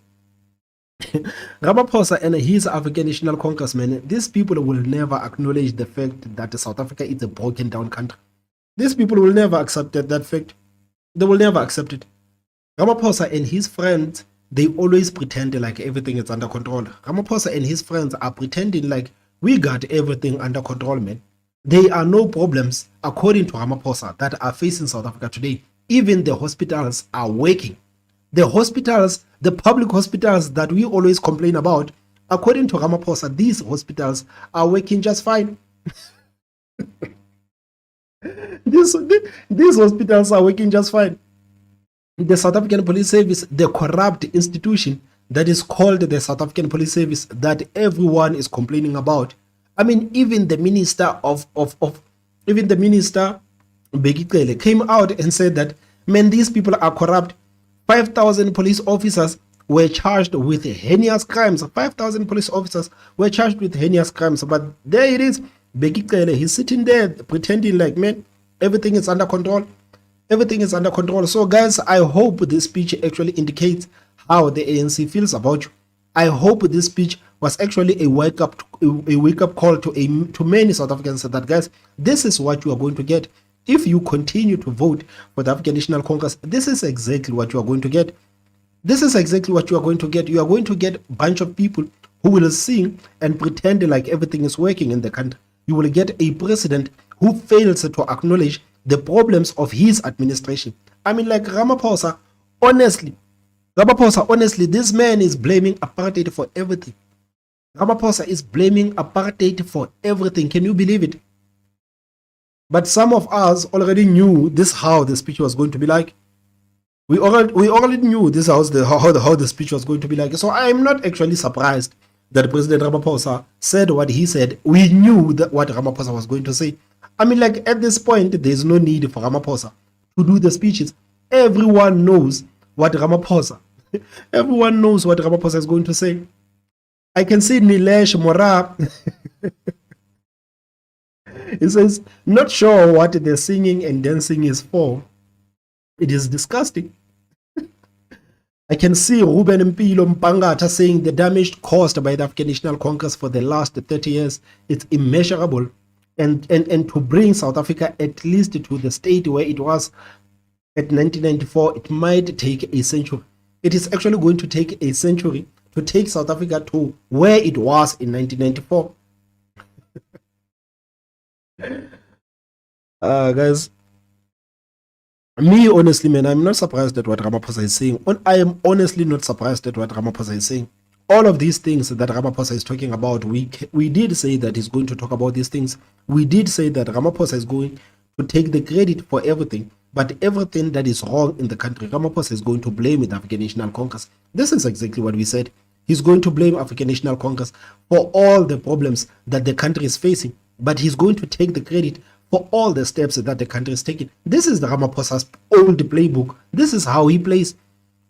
Ramaphosa and his African National Congress, man, these people will never acknowledge the fact that South Africa is a broken down country. These people will never accept that fact. They will never accept it. Ramaphosa and his friends, they always pretend like everything is under control. Ramaphosa and his friends are pretending like we got everything under control, man. There are no problems, according to Ramaphosa, that are facing South Africa today. Even the hospitals are working. The hospitals, the public hospitals that we always complain about, according to Ramaphosa, these hospitals are working just fine. These hospitals are working just fine. The South African Police Service, the corrupt institution that is called the South African Police Service, that everyone is complaining about. I mean, even the minister even the minister Begitele came out and said that, man, these people are corrupt. 5,000 police officers were charged with heinous crimes. 5,000 police officers were charged with heinous crimes. But there it is. Begitele, he's sitting there pretending like, man, everything is under control. Everything is under control. So, guys, I hope this speech actually indicates how the ANC feels about you. I hope this speech was actually a wake up call to many South Africans that, guys, this is what you are going to get. If you continue to vote for the African National Congress, this is exactly what you are going to get. This is exactly what you are going to get. You are going to get a bunch of people who will sing and pretend like everything is working in the country. You will get a president who fails to acknowledge the problems of his administration. I mean, like Ramaphosa, honestly, this man is blaming apartheid for everything. Ramaphosa is blaming apartheid for everything. Can you believe it? But some of us already knew this how the speech was going to be like. We already knew this how the speech was going to be like. So I am not actually surprised that President Ramaphosa said what he said. We knew that what Ramaphosa was going to say. I mean, like, at this point, there is no need for Ramaphosa to do the speeches. Everyone knows what Ramaphosa is going to say. I can see Nilesh Mora. He says, not sure what the singing and dancing is for. It is disgusting. I can see Ruben Mpilo Mpangata saying the damage caused by the African National Congress for the last 30 years is immeasurable. And to bring South Africa at least to the state where it was at 1994, it might take a century. It is actually going to take a century to take South Africa to where it was in 1994. Guys, me honestly, man, I'm not surprised at what Ramaphosa is saying. I am honestly not surprised at what Ramaphosa is saying. All of these things that Ramaphosa is talking about, we did say that he's going to talk about these things. We did say that Ramaphosa is going to take the credit for everything, but everything that is wrong in the country, Ramaphosa is going to blame the African National Congress. This is exactly what we said. He's going to blame African National Congress for all the problems that the country is facing, but he's going to take the credit for all the steps that the country is taking. This is the Ramaphosa's old playbook. This is how he plays.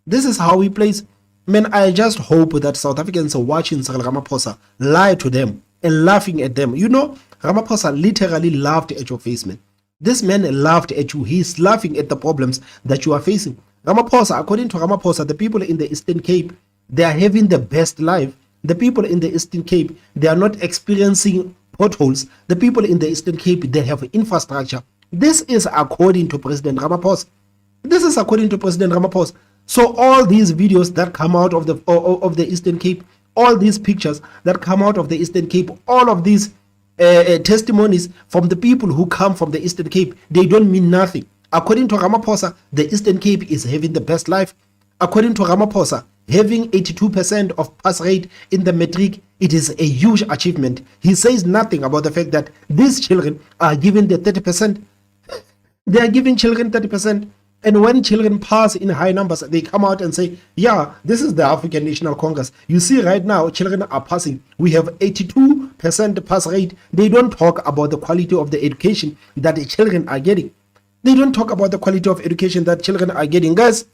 This is how he plays. Man, I just hope that South Africans are watching Cyril Ramaphosa lie to them and laughing at them. You know, Ramaphosa literally laughed at your face, man. This man laughed at you. He's laughing at the problems that you are facing. Ramaphosa, according to Ramaphosa, the people in the Eastern Cape, they are having the best life. The people in the Eastern Cape, they are not experiencing potholes. The people in the Eastern Cape, they have infrastructure. This is according to President Ramaphosa. This is according to President Ramaphosa. So all these videos that come out of the Eastern Cape, all these pictures that come out of the Eastern Cape, all of these testimonies from the people who come from the Eastern Cape, they don't mean nothing. According to Ramaphosa, the Eastern Cape is having the best life. According to Ramaphosa, having 82% of pass rate in the matric, it is a huge achievement. He says nothing about the fact that these children are given the 30%. They are giving children 30%. And when children pass in high numbers, they come out and say, yeah, this is the African National Congress. You see right now, children are passing. We have 82% pass rate. They don't talk about the quality of the education that the children are getting. They don't talk about the quality of education that children are getting. Guys,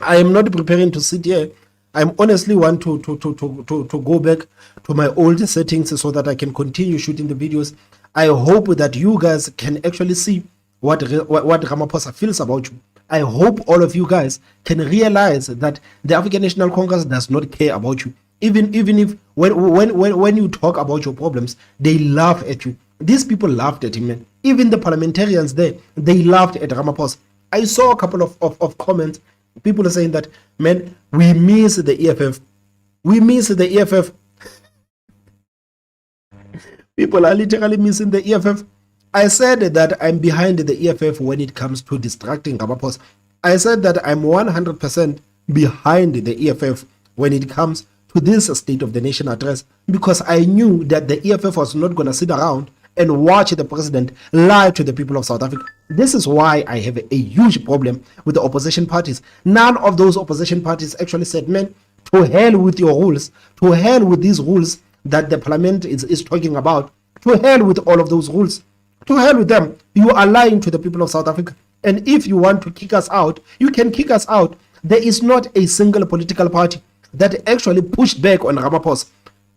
I am not preparing to sit here. I honestly want to go back to my old settings so that I can continue shooting the videos. I hope that you guys can actually see what Ramaphosa feels about you. I hope all of you guys can realize that the African National Congress does not care about you. Even if when you talk about your problems, they laugh at you. These people laughed at him, man. Even the parliamentarians there, they laughed at Ramaphosa. I saw a couple of comments. People are saying that, man, we miss the EFF. We miss the EFF. People are literally missing the EFF. I said that I'm behind the EFF when it comes to distracting Ramaphosa. I said that I'm 100% behind the EFF when it comes to this State of the Nation address, because I knew that the EFF was not going to sit around and watch the president lie to the people of South Africa. This is why I have a huge problem with the opposition parties. None of those opposition parties actually said, man, to hell with your rules, to hell with these rules that the parliament is talking about, to hell with all of those rules, to hell with them. You are lying to the people of South Africa. And if you want to kick us out, you can kick us out. There is not a single political party that actually pushed back on Ramaphosa.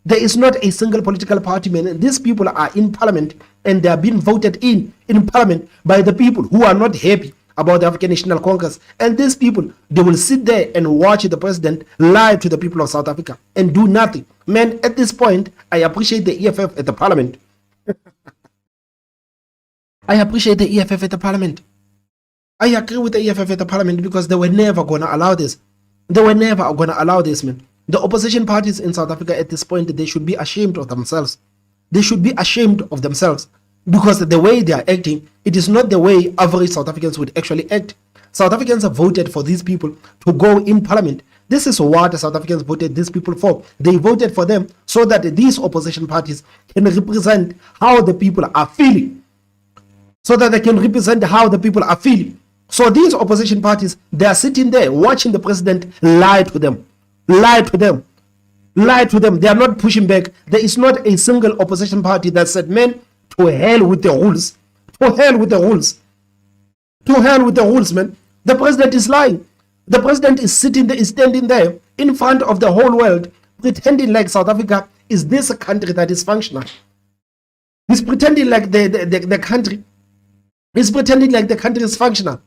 There is not a single political party, man. These people are in parliament and they are being voted in parliament by the people who are not happy about the African National Congress. And these people, they will sit there and watch the president lie to the people of South Africa and do nothing. Man, at this point, I appreciate the EFF at the parliament. I appreciate the EFF at the parliament. I agree with the EFF at the parliament because they were never going to allow this. They were never going to allow this, man. The opposition parties in South Africa at this point, they should be ashamed of themselves. They should be ashamed of themselves because the way they are acting, it is not the way average South Africans would actually act. South Africans have voted for these people to go in parliament. This is what the South Africans voted these people for. They voted for them so that these opposition parties can represent how the people are feeling. So that they can represent how the people are feeling. So these opposition parties, they are sitting there watching the president lie to them. Lie to them. Lie to them. They are not pushing back. There is not a single opposition party that said, man, to hell with the rules. To hell with the rules. To hell with the rules, man. The president is lying. The president is sitting there, is standing there in front of the whole world, pretending like South Africa is this country that is functional. He's pretending like the country. He's pretending like the country is functional.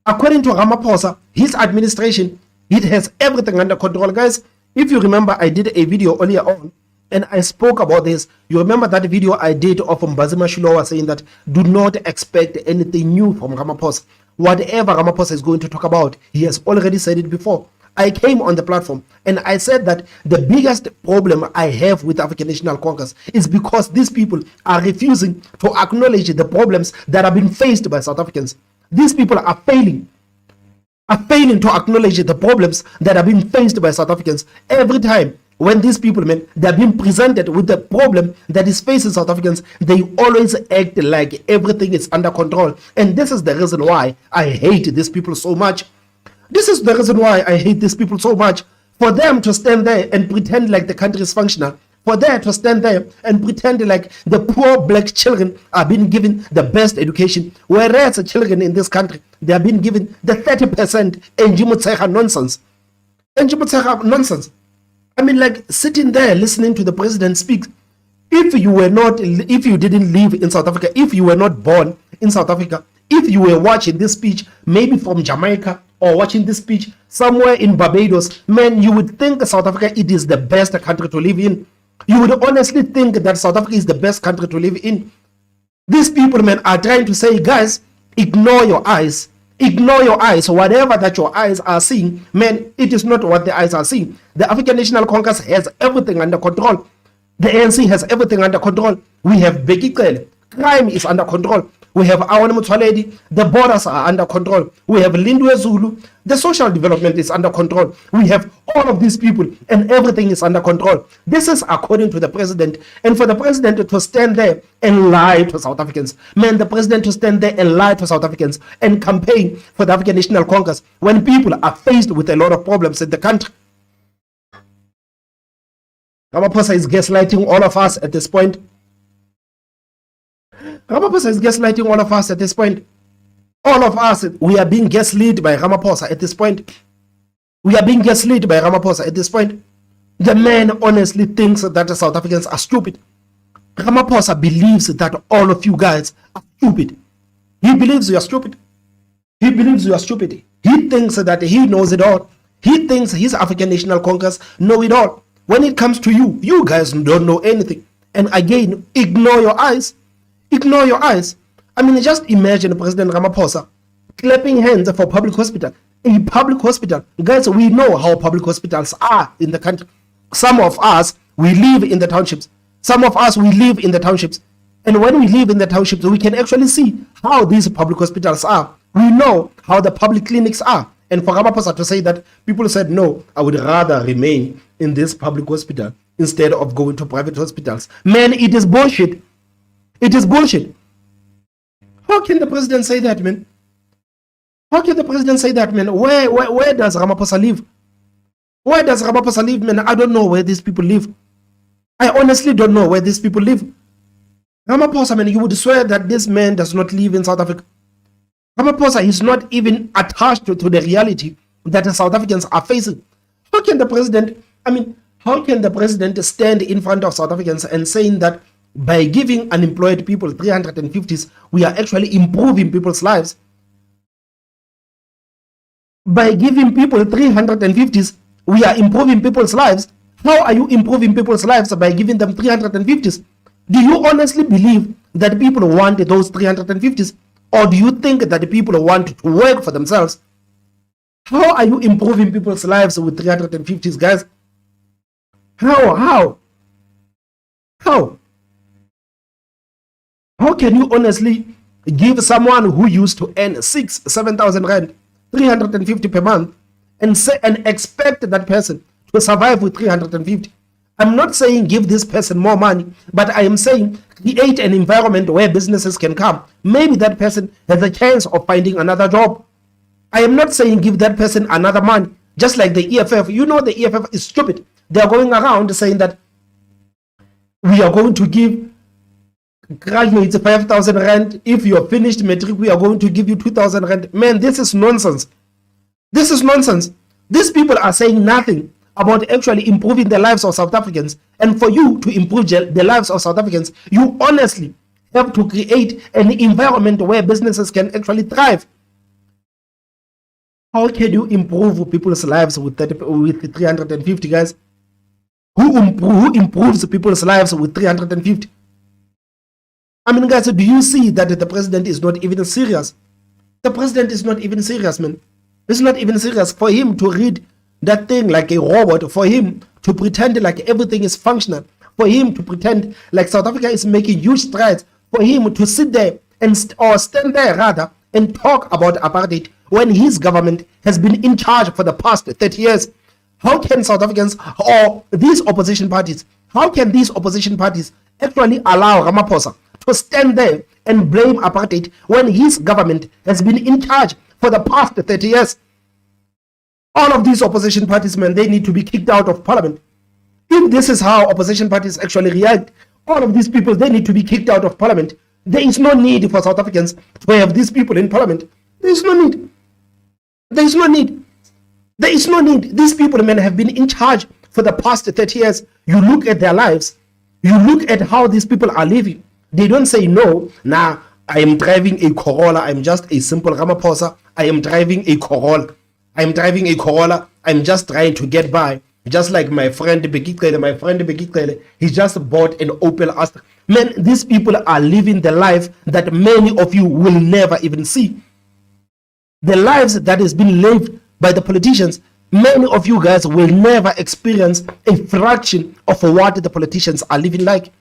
According to Ramaphosa, his administration, it has everything under control. Guys, if you remember, I did a video earlier on and I spoke about this. You remember that video I did of Mbazima Shilowa saying that do not expect anything new from Ramaphosa. Whatever Ramaphosa is going to talk about, he has already said it before. I came on the platform and I said that the biggest problem I have with African National Congress is because these people are refusing to acknowledge the problems that are being faced by South Africans. These people are failing to acknowledge the problems that are being faced by South Africans. Every time when these people, man, they're being presented with the problem that is facing South Africans, they always act like everything is under control. And this is the reason why I hate these people so much. This is the reason why I hate these people so much. For them to stand there and pretend like the country is functional. For them to stand there and pretend like the poor black children are being given the best education. Whereas the children in this country, they are being given the 30% Njimutseha nonsense. Njimutseha nonsense. I mean, like sitting there listening to the president speak. If you didn't live in South Africa, if you were not born in South Africa, if you were watching this speech, maybe from Jamaica, or watching this speech somewhere in Barbados, man, you would think South Africa, it is the best country to live in. You would honestly think that South Africa is the best country to live in. These people, man, are trying to say, guys, ignore your eyes. Ignore your eyes. Whatever that your eyes are seeing, man, it is not what the eyes are seeing. The African National Congress has everything under control. The ANC has everything under control. We have Bheki Cele. Crime is under control. We have Awan Motsoaledi. The borders are under control. We have Lindwe Zulu. The social development is under control. We have all of these people and everything is under control. This is according to the president. And for the president to stand there and lie to South Africans, man, the president to stand there and lie to South Africans and campaign for the African National Congress when people are faced with a lot of problems in the country. Ramaphosa is gaslighting all of us at this point. Ramaphosa is gaslighting all of us at this point. All of us, we are being gaslit by Ramaphosa at this point. We are being gaslit by Ramaphosa at this point. The man honestly thinks that the South Africans are stupid. Ramaphosa believes that all of you guys are stupid. He believes you are stupid. He believes you are stupid. He thinks that he knows it all. He thinks his African National Congress know it all. When it comes to you, you guys don't know anything. And again, ignore your eyes. Ignore your eyes. I mean, just imagine President Ramaphosa clapping hands for public hospital. A public hospital. Guys, we know how public hospitals are in the country. Some of us, we live in the townships. Some of us, we live in the townships. And when we live in the townships, we can actually see how these public hospitals are. We know how the public clinics are. And for Ramaphosa to say that, people said, no, I would rather remain in this public hospital instead of going to private hospitals. Man, it is bullshit. It is bullshit. How can the president say that, man? How can the president say that, man? Where does Ramaphosa live? Where does Ramaphosa live, man? I don't know where these people live. I honestly don't know where these people live. Ramaphosa, man, you would swear that this man does not live in South Africa. Ramaphosa is not even attached to the reality that the South Africans are facing. How can the president, how can the president stand in front of South Africans and saying that by giving unemployed people 350s, we are actually improving people's lives? By giving people 350s, we are improving people's lives. How are you improving people's lives by giving them 350s? Do you honestly believe that people want those 350s? Or do you think that the people want to work for themselves? How are you improving people's lives with 350s, guys? How can you honestly give someone who used to earn 7,000 rand, 350 per month, and expect that person to survive with 350? I'm not saying give this person more money, but I am saying create an environment where businesses can come. Maybe that person has a chance of finding another job. I am not saying give that person another money, just like the EFF. You know the EFF is stupid. They are going around saying that we are going to give graduates 5,000 rand. If you are finished matric, we are going to give you 2,000 rand. Man, this is nonsense. This is nonsense. These people are saying nothing about actually improving the lives of South Africans. And for you to improve the lives of South Africans, you honestly have to create an environment where businesses can actually thrive. How can you improve people's lives with 350, guys? Who improves people's lives with 350? I mean, guys, do you see that the president is not even serious? The president is not even serious, man. It's not even serious for him to read that thing like a robot, for him to pretend like everything is functional, for him to pretend like South Africa is making huge strides, for him to sit there or stand there rather and talk about apartheid when his government has been in charge for the past 30 years. How can South Africans or these opposition parties, how can these opposition parties actually allow Ramaphosa to stand there and blame apartheid when his government has been in charge for the past 30 years? All of these opposition parties, man, they need to be kicked out of parliament. If this is how opposition parties actually react, all of these people, they need to be kicked out of parliament. There is no need for South Africans to have these people in parliament. There is no need. There is no need. There is no need. These people, man, have been in charge for the past 30 years. You look at their lives. You look at how these people are living. They don't say, no, nah, I am driving a Corolla. I'm just a simple Ramaphosa. I am driving a Corolla. I'm driving a Corolla. I'm just trying to get by. Just like my friend Begitele, he just bought an Opel Astra. Man, these people are living the life that many of you will never even see. The lives that has been lived by the politicians, many of you guys will never experience a fraction of what the politicians are living like.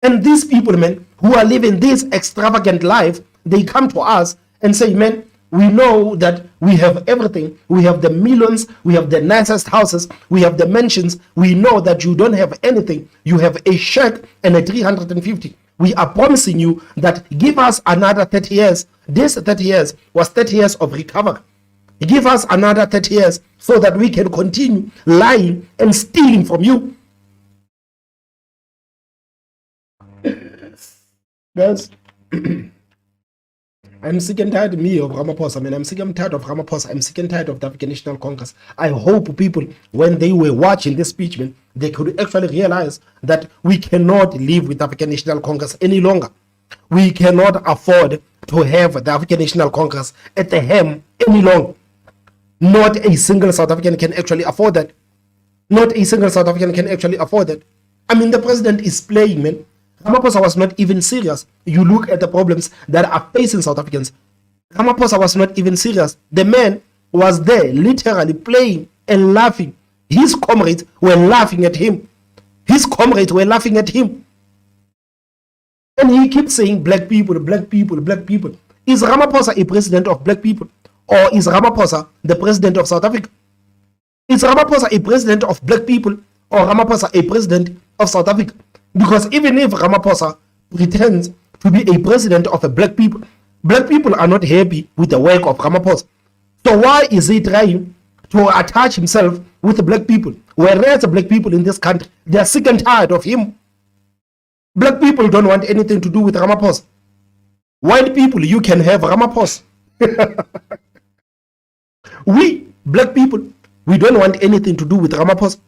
And these people, man, who are living this extravagant life, they come to us and say, man, we know that we have everything. We have the millions. We have the nicest houses. We have the mansions. We know that you don't have anything. You have a check and a 350. We are promising you that give us another 30 years. This 30 years was 30 years of recovery. Give us another 30 years so that we can continue lying and stealing from you. Guys, I'm sick and tired of Ramaphosa, man. I'm sick and tired of Ramaphosa. I'm sick and tired of the African National Congress. I hope people, when they were watching this speech, man, they could actually realize that we cannot live with African National Congress any longer. We cannot afford to have the African National Congress at the helm any longer. Not a single South African can actually afford that. Not a single South African can actually afford that. I mean, the president is playing, man. Ramaphosa was not even serious. You look at the problems that are facing South Africans. Ramaphosa was not even serious. The man was there, literally playing and laughing. His comrades were laughing at him. His comrades were laughing at him. And he keeps saying, black people, black people, black people. Is Ramaphosa a president of black people? Or is Ramaphosa the president of South Africa? Is Ramaphosa a president of black people? Or Ramaphosa a president of South Africa? Because even if Ramaphosa pretends to be a president of a black people are not happy with the work of Ramaphosa. So why is he trying to attach himself with the black people? Whereas the black people in this country, they are sick and tired of him. Black people don't want anything to do with Ramaphosa. White people, you can have Ramaphosa. We, black people, we don't want anything to do with Ramaphosa.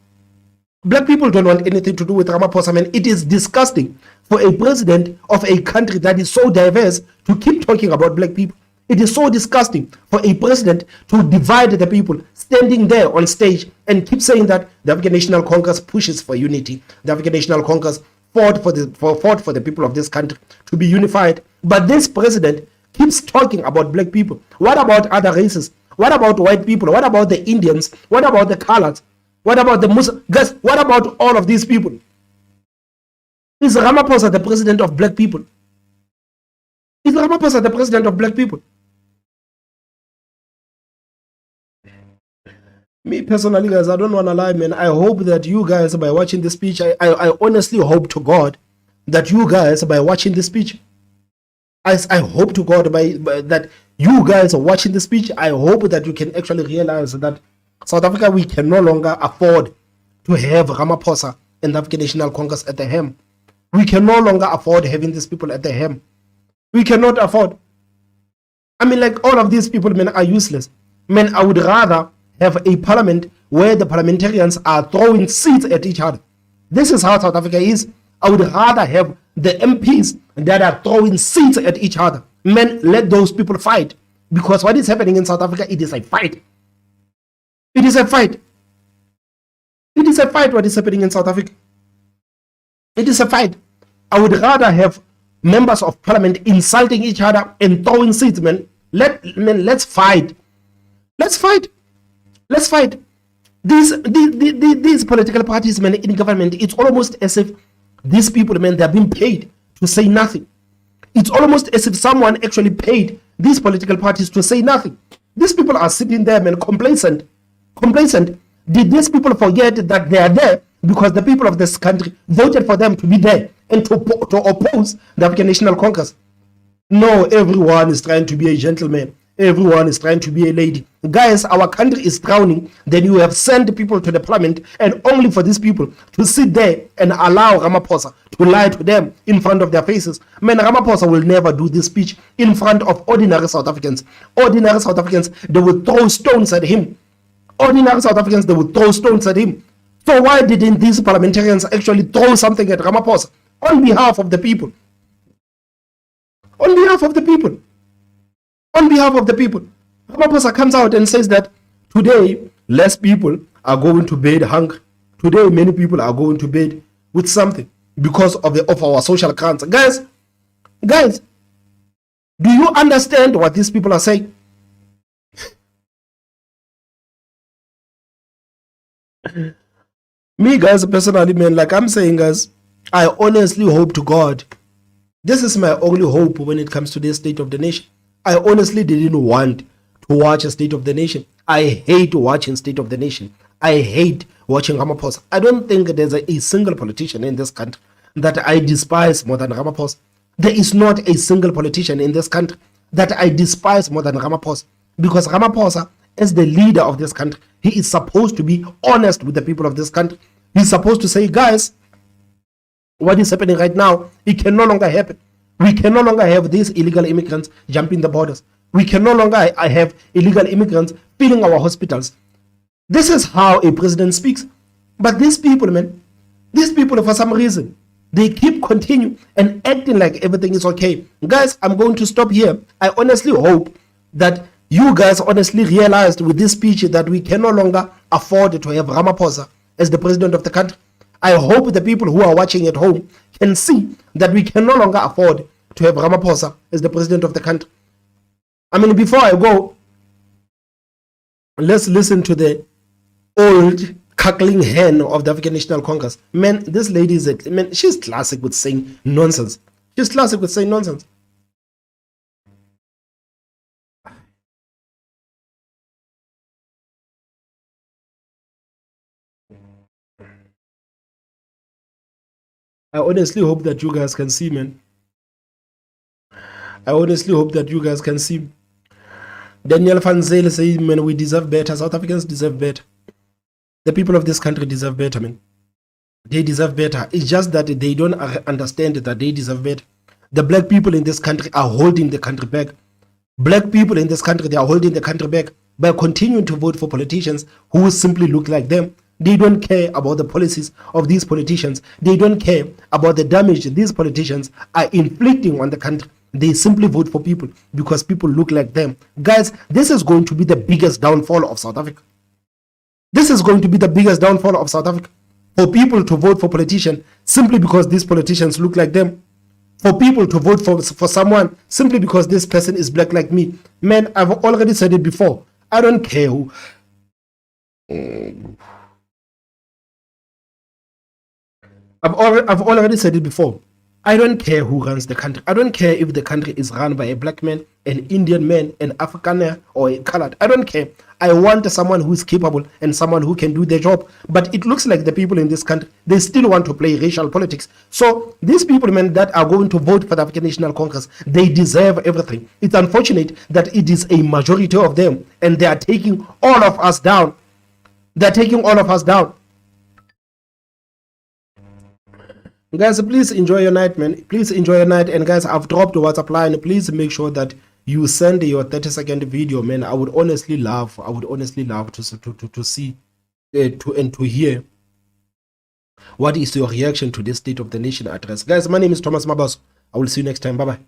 Black people don't want anything to do with Ramaphosa, man. It is disgusting for a president of a country that is so diverse to keep talking about black people. It is so disgusting for a president to divide the people, standing there on stage and keep saying that the African National Congress pushes for unity. The African National Congress fought for the people of this country to be unified. But this president keeps talking about black people. What about other races? What about white people? What about the Indians? What about the colors? What about the Muslims? Guys, what about all of these people? Is Ramaphosa the president of black people? Is Ramaphosa the president of black people? Me personally, guys, I don't want to lie, man. I hope that you guys, by watching this speech, I honestly hope to God that you guys, by watching this speech, I hope to God that you guys are watching this speech. I hope that you can actually realize that South Africa, we can no longer afford to have Ramaphosa and the African National Congress at the helm. We can no longer afford having these people at the helm. We cannot afford. I mean, like, all of these people, man, are useless. Man, I would rather have a parliament where the parliamentarians are throwing seats at each other. This is how South Africa is. I would rather have the MPs that are throwing seats at each other. Man, let those people fight. Because what is happening in South Africa, it is a fight. It is a fight. It is a fight what is happening in South Africa. It is a fight. I would rather have members of parliament insulting each other and throwing seats, man. Let's fight. Let's fight. Let's fight. These political parties, man, in government, it's almost as if these people, man, they're being paid to say nothing. It's almost as if someone actually paid these political parties to say nothing. These people are sitting there, man, complacent. Did these people forget that they are there because the people of this country voted for them to be there and to oppose the African National Congress? No, everyone is trying to be a gentleman. Everyone is trying to be a lady. Guys, our country is drowning. Then you have sent people to the parliament and only for these people to sit there and allow Ramaphosa to lie to them in front of their faces. Man, Ramaphosa will never do this speech in front of ordinary South Africans. Ordinary South Africans, they will throw stones at him. Ordinary South Africans, they will throw stones at him. So why didn't these parliamentarians actually throw something at Ramaphosa on behalf of the people? On behalf of the people. On behalf of the people. Ramaphosa comes out and says that today, less people are going to bed hungry. Today, many people are going to bed with something because of our social grants. Guys, do you understand what these people are saying? Me, guys, personally, man, like I'm saying, guys, I honestly hope to God. This is my only hope when it comes to the state of the nation. I honestly didn't want to watch a State of the Nation. I hate watching State of the Nation. I hate watching Ramaphosa. I don't think there's a single politician in this country that I despise more than Ramaphosa. There is not a single politician in this country that I despise more than Ramaphosa. Because Ramaphosa, as the leader of this country, he is supposed to be honest with the people of this country. He's supposed to say, guys, what is happening right now, it can no longer happen. We can no longer have these illegal immigrants jumping the borders. We can no longer have illegal immigrants filling our hospitals. This is how a president speaks. But these people, man, these people, for some reason, They keep continue and acting like everything is okay. Guys, I'm going to stop here. I honestly hope that you guys honestly realized with this speech that we can no longer afford to have Ramaphosa as the president of the country. I hope the people who are watching at home can see that we can no longer afford to have Ramaphosa as the president of the country. I mean, before I go, let's listen to the old cackling hen of the African National Congress. Man, this lady is she's classic with saying nonsense. She's classic with saying nonsense. I honestly hope that you guys can see, man. I honestly hope that you guys can see. Daniel Van Zyl says, man, we deserve better. South Africans deserve better. The people of this country deserve better, man. They deserve better. It's just that they don't understand that they deserve better. The black people in this country are holding the country back. Black people in this country, they are holding the country back by continuing to vote for politicians who simply look like them. They don't care about the policies of these politicians. They don't care about the damage these politicians are inflicting on the country. They simply vote for people because people look like them. Guys, this is going to be the biggest downfall of South Africa. This is going to be the biggest downfall of South Africa. For people to vote for politicians simply because these politicians look like them. For people to vote for someone simply because this person is black like me. Man, I've already said it before. I don't care who. I've already said it before. I don't care who runs the country. I don't care if the country is run by a black man, an Indian man, an Afrikaner, or a colored. I don't care. I want someone who is capable and someone who can do their job. But it looks like the people in this country, they still want to play racial politics. So these people, man, that are going to vote for the African National Congress, they deserve everything. It's unfortunate that it is a majority of them, and they are taking all of us down. They're taking all of us down. Guys, please enjoy your night, man. Please enjoy your night. And guys, I've dropped the WhatsApp line. Please make sure that you send your 30-second video, man. I would honestly love to see and to hear what is your reaction to this State of the Nation address. Guys, my name is Thomas Mabas. I will see you next time. Bye bye.